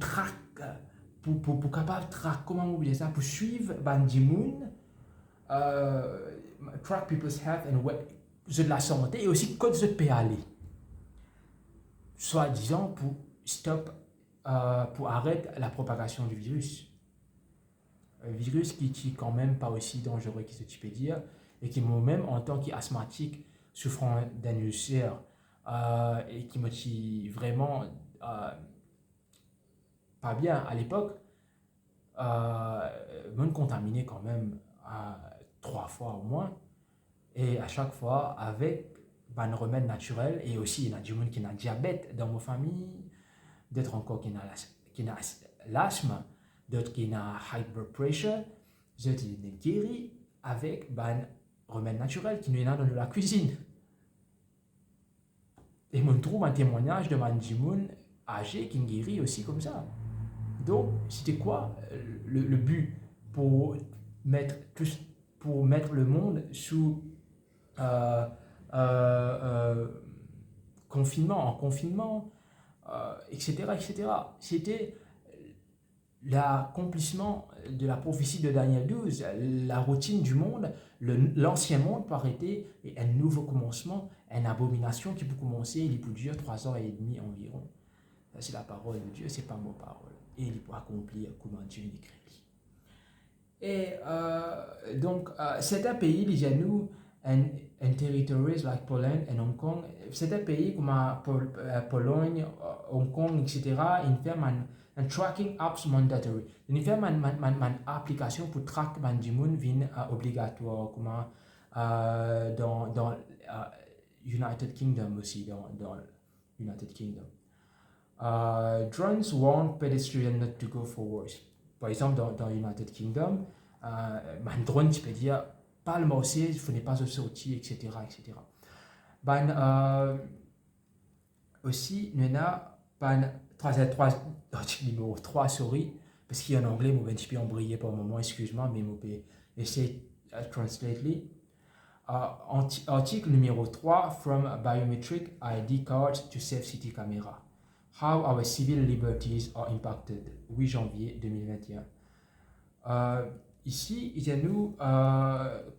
pour capable track, comment on dit ça, pour suivre Bandimoun, track people's health and de la santé, et aussi quand je peux aller, soit disant pour pour arrêter la propagation du virus. Un virus qui est quand même pas aussi dangereux que ce tu peux dire, et qui moi-même en tant qu'asthmatique souffrant d'un ulcère et qui me tient vraiment pas bien à l'époque, me contaminé quand même 3 fois au moins, et à chaque fois avec un remède naturel, et aussi il y a des gens qui ont diabète dans ma famille, d'autres encore qui ont l'asthme, d'autres qui ont high blood pressure, je dis guéri avec un remède naturel qui nous est dans la cuisine. Et on trouve un témoignage de Manjimoun âgé qui guérit aussi comme ça. Donc, c'était quoi le but pour mettre le monde sous confinement, etc., etc. C'était l'accomplissement de la prophétie de Daniel 12, la routine du monde, l'ancien monde peut arrêter et un nouveau commencement, une abomination qui peut commencer, il peut durer 3 heures et demie environ. Ça, c'est la parole de Dieu, c'est pas mon parole. Et il peut accomplir comment Dieu l'écrit. Et donc, c'est un pays, il y a nous, un territoire like Poland et Hong Kong, c'est un pays comme Pologne, Hong Kong, etc. Il fait un tracking apps mandatory. Il fait une application pour track du monde vient obligatoire comme dans United Kingdom aussi, dans United Kingdom. Drones warn pedestrians not to go forward. Par exemple, dans United Kingdom, un drone, tu peux dire, pas le marcher, il ne faut pas se sortir, etc. etc. Aussi, il y a un article numéro 3, sorry, parce qu'il y a en anglais, je vais embrayer par moment, excuse-moi, mais je vais essayer de translate. Article numéro 3, From Biometric ID Cards to Safe City Camera. How our civil liberties are impacted. 8 janvier 2021. Ici, il y a nous,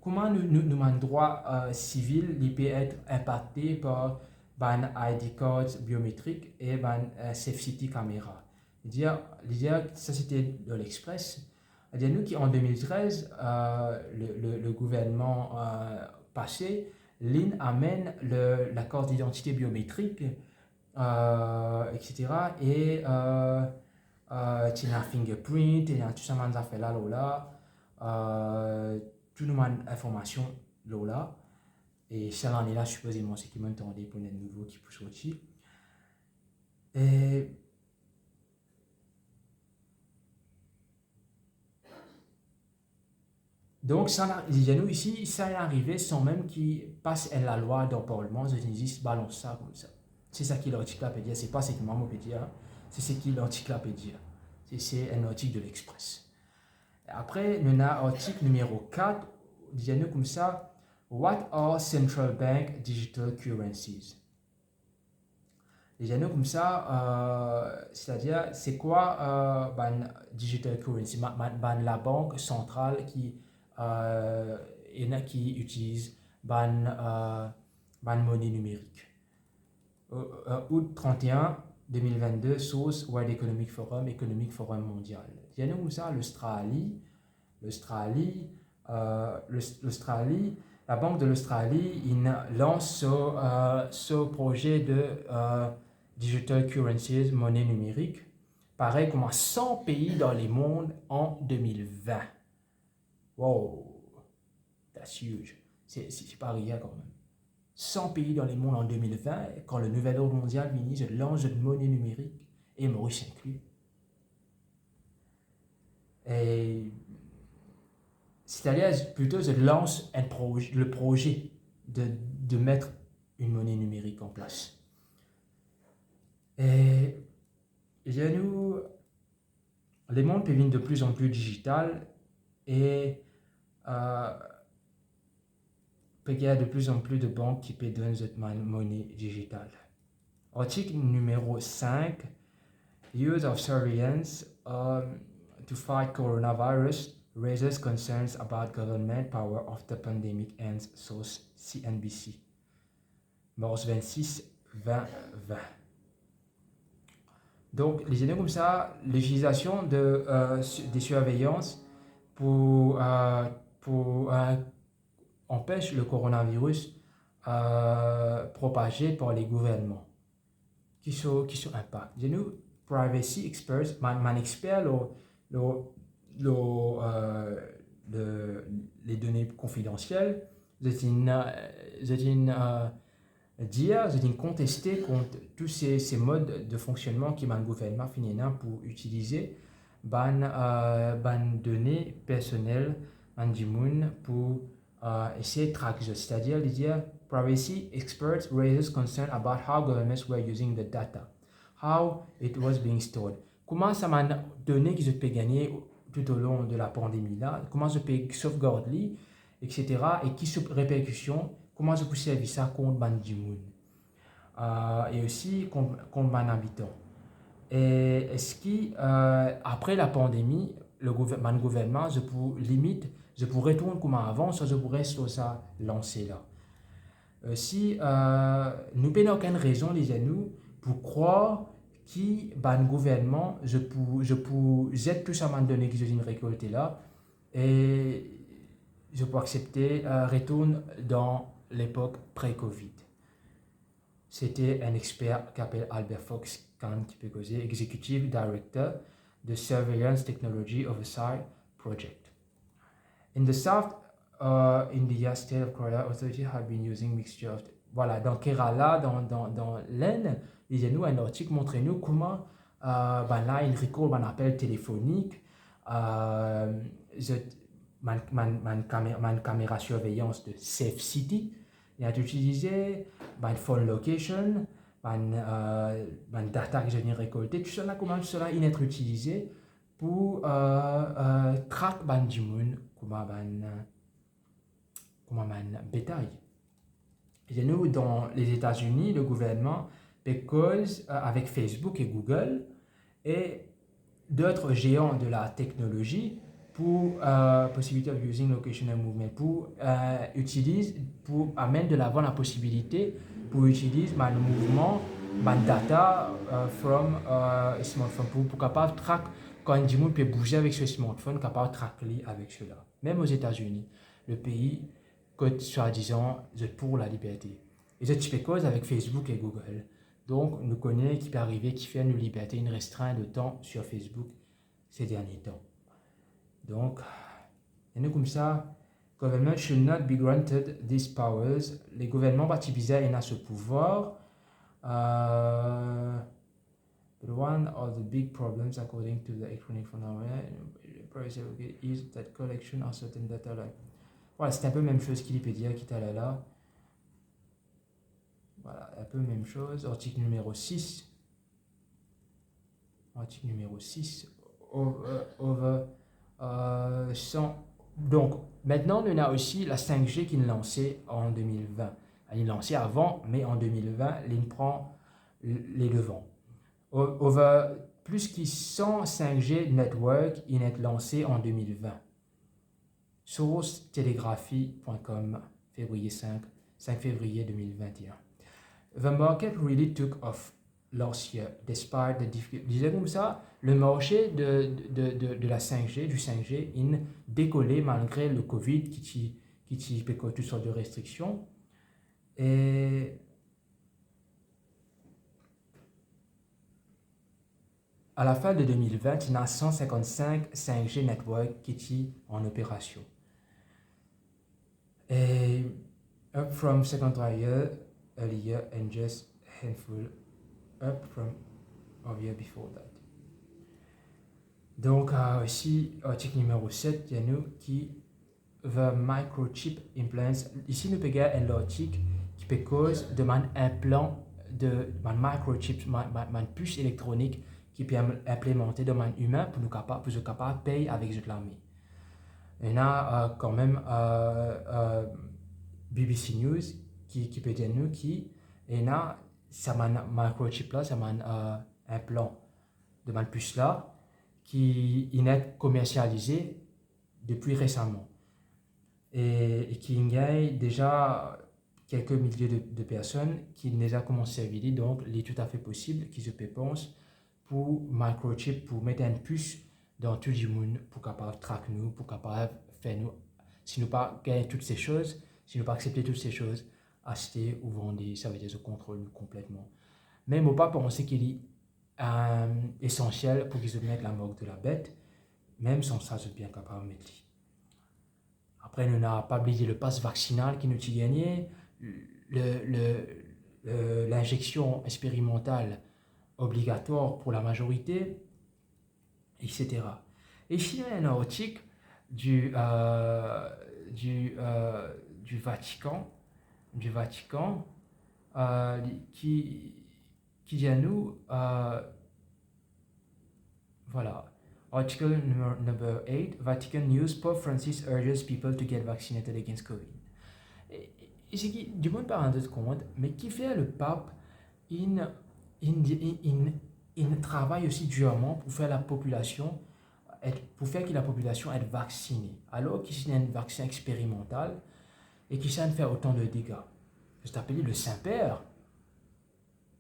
comment nos droits civils peuvent être impactés par ban ID cards biométriques et ban Safe City Camera. L'idée, ça c'était dans l'Express. Il y a nous qui en 2013, le gouvernement passé, l'IN amène la carte d'identité biométrique, etc. Et tu as un fingerprint, tu as tout ça, man, ça fait là, tout le monde information là. Et ça l'année là, supposément, c'est qui m'entendait pour les nouveaux qui poussent au-dessus. Et donc, ça, il y a nous ici, ça est arrivé sans même qu'ils passent la loi dans le Parlement, ils disent balance ça comme ça. C'est ça qui est l'encyclopédie, c'est pas ce que maman peut dire, c'est ce qui est l'encyclopédie. C'est un article de l'Express. Après, nous avons l'article numéro 4, il y a nous comme ça, What are central bank digital currencies? Il y a nous comme ça, c'est-à-dire, c'est quoi digital currency? La banque centrale qui utilise monnaie numérique. Août 31 2022, source World Economic Forum mondial. Il y a nous ça, l'Australie, la Banque de l'Australie, il lance ce projet de digital currencies, monnaie numérique, pareil comme à 100 pays dans le monde en 2020. Wow, that's huge. C'est pas rien quand même. 100 pays dans le monde en 2020, quand le nouvel ordre mondial finit, je lance une monnaie numérique, et Maurice inclus. Et c'est-à-dire, plutôt, je lance le projet de mettre une monnaie numérique en place. Et nous, les mondes deviennent de plus en plus digital et il y a de plus en plus de banques qui paient dans cette monnaie digitale. Article numéro 5, Use of surveillance to fight coronavirus raises concerns about government power of the pandemic, ends source CNBC. Mars 26 2020. Donc, les idées comme ça, l'utilisation des surveillances pour empêcher le coronavirus propagé par les gouvernements qui sont impacts. Nous, privacy experts, mon expert, les données confidentielles, c'est une contester contre tous ces modes de fonctionnement qui le gouvernement finit pour utiliser données personnelles pour essayer de traquer. C'est-à-dire, privacy experts raises concern about how governments were using the data, how it was being stored. Comment ça m'a donné que je peux gagner tout au long de la pandémie là, comment je peux sauvegarder, etc. Et qui sont répercussions, comment je peux servir ça contre Bandimoun et aussi contre mon habitant. Et est-ce qu'après la pandémie, le gouvernement, je pourrais retourner comme avant, soit je pourrais ça lancer là. Si nous n'avons aucune raison, les nous, pour croire que le gouvernement, je peux aider tout ça à donner que j'ai une récolte là, et je peux accepter retourne dans l'époque pré-Covid. C'était un expert qui s'appelle Albert Fox, qui peut causer Executive Director de Surveillance Technology Oversight Project. In the South India state of Kerala, authorities have been using mixture of... Voilà, dans Kerala, dans l'Inde, il y a nous un article montrez nous comment là, il record un appel téléphonique, caméra surveillance de Safe City, il a utilisé phone location, data qui sont récoltées, tout cela comment cela il être utilisé pour track du monde comment bétail. Et nous, dans les États-Unis, le gouvernement, because avec Facebook et Google et d'autres géants de la technologie, pour possibility of using location and movement, pour amener de l'avant la possibilité pour utiliser le mouvement, data from smartphone, pour capable track quand du monde peut bouger avec ce smartphone, capable de tracker avec cela. Même aux États-Unis, le pays que soi-disant pour la liberté. Et c'est parce avec Facebook et Google. Donc, nous connaissons qui peut arriver, qui fait une liberté, une restreinte de temps sur Facebook ces derniers temps. Donc, et nous comme ça, government should not be granted these powers. Les gouvernements baptisés n'ont ce pouvoir. But one of the big problems, according to the electronic phenomena, is that collection of certain data like. Voilà, c'est un peu la même chose qu'Wikipédia qui est là. Voilà, un peu la même chose. Article numéro 6. Article numéro 6. Over 100. Donc, maintenant, on a aussi la 5G qui est lancée en 2020. Elle est lancée avant, mais en 2020, elle prend les devants. Over plus que 100 5G network il est lancé en 2020. Source telegraphy.com, février 5 février 2021. The market really took off last year, despite the difficulties. Disons comme ça, le marché de la 5G, du 5G, il décollé malgré le Covid qui peut toutes sortes de restrictions. Et à la fin de 2020, il y a 155 5G networks qui sont en opération. Et up from second year earlier and just handful up from a year before that. Donc ici, article numéro 7, il y a nous qui the microchip implants. Ici, nous pegons un article qui peut cause de un implant de microchip, une puce électronique qui peut implémenter dans un humain pour nous capable de payer avec de l'armée. Il y a quand même BBC News qui peut dire nous qui et là ça microchip là, ça un implant de ma puce là qui est commercialisé depuis récemment et qui gagne déjà quelques milliers de personnes qui déjà commencé à vivre. Donc il est tout à fait possible qu'ils se pensent pour microchip, pour mettre une puce dans tout le monde, pour capable traquer nous, pour capable faire nous, si nous pas gagner toutes ces choses, si nous pas accepter toutes ces choses, acheter ou vendre, ça veut dire se contrôler complètement. Mais il ne faut pas penser qu'il est essentiel pour qu'ils se mettent la marque de la bête, même sans ça, c'est bien capable de mettre. Après, nous n'avons pas oublié le pass vaccinal qui nous a gagné, l'injection expérimentale obligatoire pour la majorité, etc. Et ici, il y a un article du Vatican qui dit à nous, voilà, article number 8, Vatican News, Pope Francis urges people to get vaccinated against COVID. Et c'est qui, du monde par un autre compte, mais qui fait le pape, il travaille aussi durement pour faire la population, pour faire que la population soit vaccinée, alors qu'il y a un vaccin expérimental et qui sait faire autant de dégâts. C'est appelé le Saint-Père.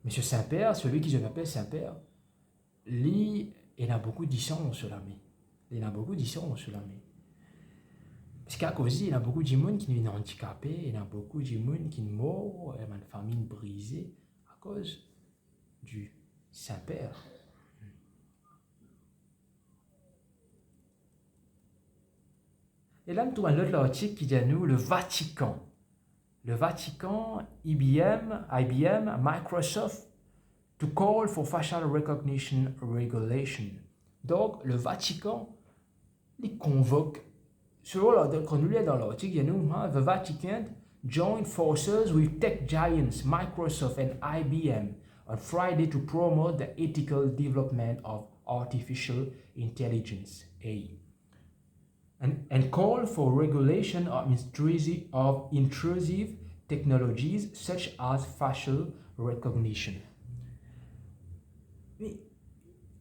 Monsieur Saint-Père, celui qui se appelle Saint-Père, lui, il a beaucoup d'issons sur l'armée. Parce qu'à cause, il y a beaucoup de monde qui sont handicapés, il y a beaucoup de monde qui meurent, il y a une famille brisée à cause du Saint-Père. Et là, nous trouvons un autre article qui dit à nous le Vatican. Le Vatican, IBM, Microsoft, to call for facial recognition regulation. Donc, le Vatican, il convoque, quand nous lisons dans l'article, il y a nous, the Vatican joined forces with tech giants Microsoft and IBM on Friday to promote the ethical development of artificial intelligence, AI, and call for regulation of intrusive technologies such as facial recognition. Mais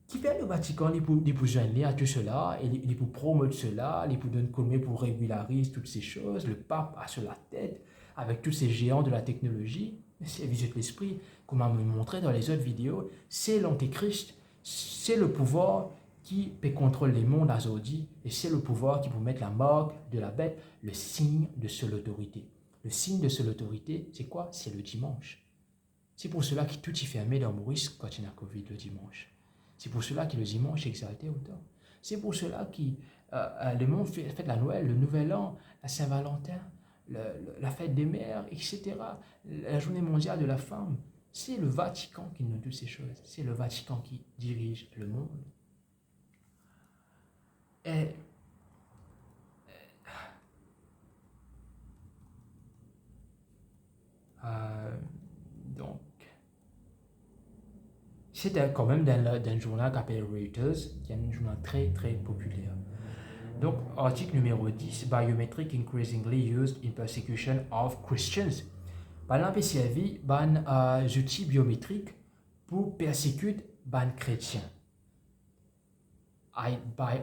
qui fait le Vatican pour joindre à tout cela, et il pour promouvoir cela, il pour donner comme pour régulariser toutes ces choses, le pape a sur la tête avec tous ces géants de la technologie. C'est visite l'esprit, comme on me montrait dans les autres vidéos, c'est l'antéchrist, c'est le pouvoir qui peut contrôler les mondes azodis, et c'est le pouvoir qui peut mettre la marque de la bête, le signe de seule autorité. Le signe de seule autorité, c'est quoi? C'est le dimanche. C'est pour cela que tout est fermé dans Maurice quand il y a Covid le dimanche. C'est pour cela que le dimanche est exalté autant. C'est pour cela que le monde fait la Noël, le Nouvel An, la Saint-Valentin, la fête des mères, etc. La journée mondiale de la femme. C'est le Vatican qui nous dit ces choses. C'est le Vatican qui dirige le monde. Et donc, c'était quand même d'un journal qui s'appelle Reuters, qui est un journal très très populaire. Donc, article numéro 10, Biometric increasingly used in persecution of Christians. Par exemple, servi des outils biométriques pour persécuter les chrétiens.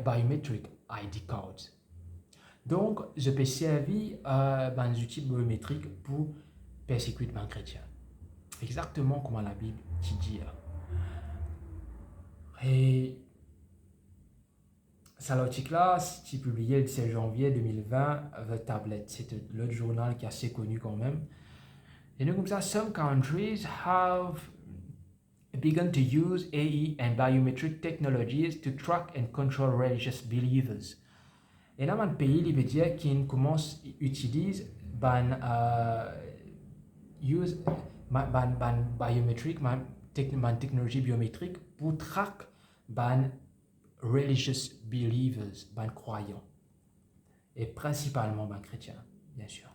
Biometric ID cards. Donc, je peux servir des outils biométriques pour persécuter les chrétiens. Exactement comme la Bible dit. Et cet article-là, c'est publié le 16 janvier 2020, The Tablet. C'est l'autre journal qui est assez connu quand même. Et donc comme ça, some countries have begun to use AI and biometric technologies to track and control religious believers. Et dans un pays, il veut dire qu'ils commencent à utiliser biométrique, technologie biométrique pour traquer religious believers, croyants, et principalement chrétiens, bien sûr.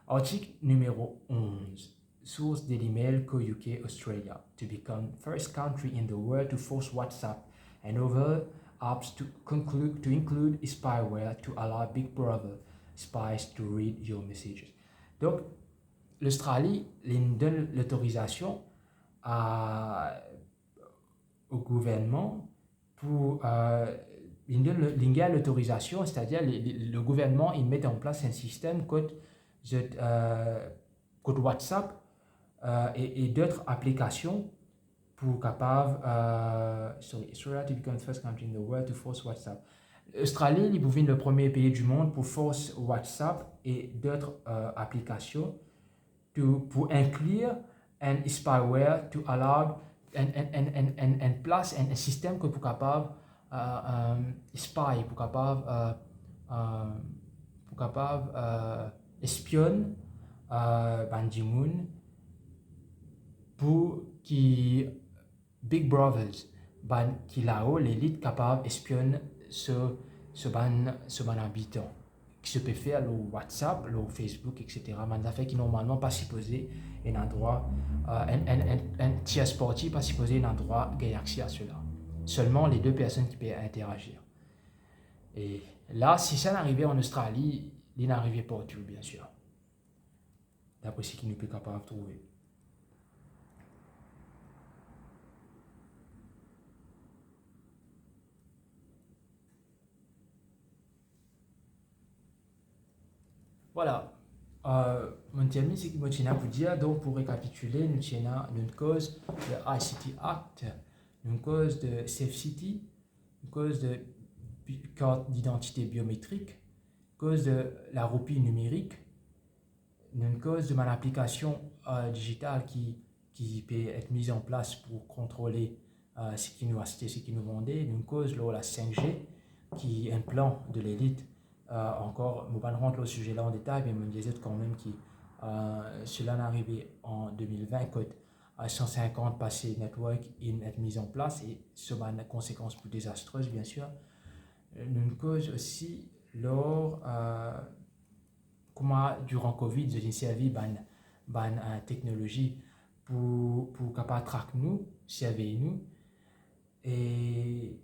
Article numéro 11. Source Daily Mail, Co-UK, Australia, to become first country in the world to force WhatsApp and other apps to include spyware to allow Big Brother spies to read your messages. Donc, l'Australie donne l'autorisation au gouvernement pour il donne l'autorisation, c'est-à-dire le gouvernement il met en place un système code WhatsApp et d'autres applications pour capable Australia to become the first country in the world to force WhatsApp. L'Australie il devient le premier pays du monde pour force WhatsApp et d'autres applications pour inclure un spyware to allow un place un système que pour capable spy pour capable espionne Bandimoun pour qui Big Brothers qui là-haut l'élite capable espionne ce habitant qui se peut faire le WhatsApp, le Facebook, etc. Mais ça fait qui normalement pas supposé un endroit, un tiers sportif pas supposé un endroit qui a accès à cela. Seulement les deux personnes qui peuvent interagir. Et là, si ça n'arrivait en Australie, il n'arrivait pas partout, bien sûr. D'après ce qu'il nous peut capable de trouver. Voilà. Mon terme, c'est que moi, je vous dire, donc pour récapituler, nous avons une cause de ICT Act, une cause de Safe City, une cause de carte d'identité biométrique, une cause de la roupie numérique, une cause de mon application digitale qui peut être mise en place pour contrôler ce qui nous achetait, ce qui nous vendait, une cause là, la 5G, qui est un plan de l'élite. Encore, je ne vais pas rentrer au sujet là en détail, mais je me disais quand même que cela est arrivé en 2020, quand 150 passés network est mis en place et ce a une conséquence plus désastreuse, bien sûr. Une cause aussi, lors, comment durant Covid, j'ai servi une technologie pour capable traquer nous, servir nous, et,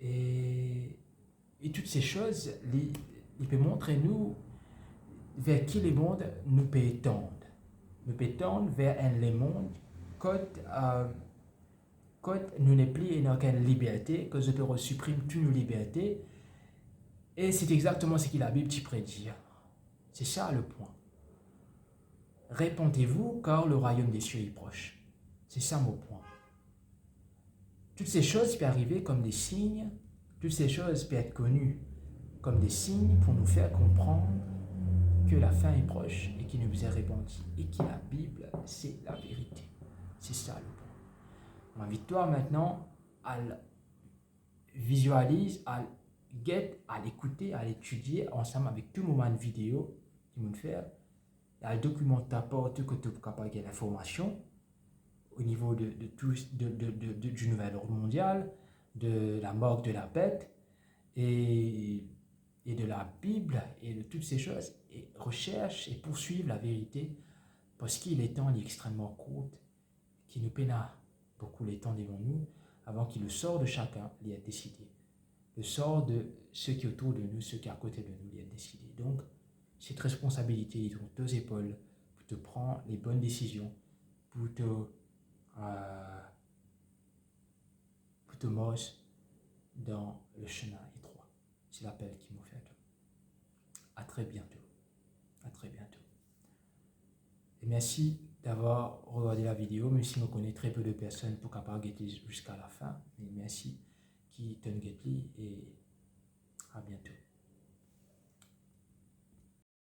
et, et toutes ces choses, il peut montrer nous vers qui le monde nous peut tendre. Nous peut tendre vers un monde quand nous n'est plus dans une liberté, que je te supprime toutes nos libertés. Et c'est exactement ce que la Bible prédit. C'est ça le point. Répondez-vous car le royaume des cieux est proche. C'est ça mon point. Toutes ces choses peuvent arriver comme des signes, toutes ces choses peuvent être connues comme des signes pour nous faire comprendre que la fin est proche et qu'il nous est répandu et que la Bible, c'est la vérité. C'est ça le point. Ma victoire maintenant, elle visualise, elle guette, à l'écouter, à l'étudier ensemble avec tout moment de vidéo qui m'ont fait. Elle documente t'apporte que tu es capable de l'information au niveau du nouvel ordre mondial, de la mort de la bête et de la Bible et de toutes ces choses, et recherche et poursuivre la vérité parce qu'il est temps extrêmement court, qui nous peine beaucoup les temps devant nous avant qu'il le sort de chacun, il y a décidé. Le sort de ceux qui sont autour de nous, ceux qui sont à côté de nous, il y a décidé. Donc, cette responsabilité est sur tes épaules pour te prendre les bonnes décisions, pour te marcher dans le chemin étroit. C'est l'appel qui m'a fait. À très bientôt. À très bientôt. Et merci d'avoir regardé la vidéo, même si on connaît très peu de personnes pour capable guetter jusqu'à la fin. Mais merci qui t'en guette et à bientôt.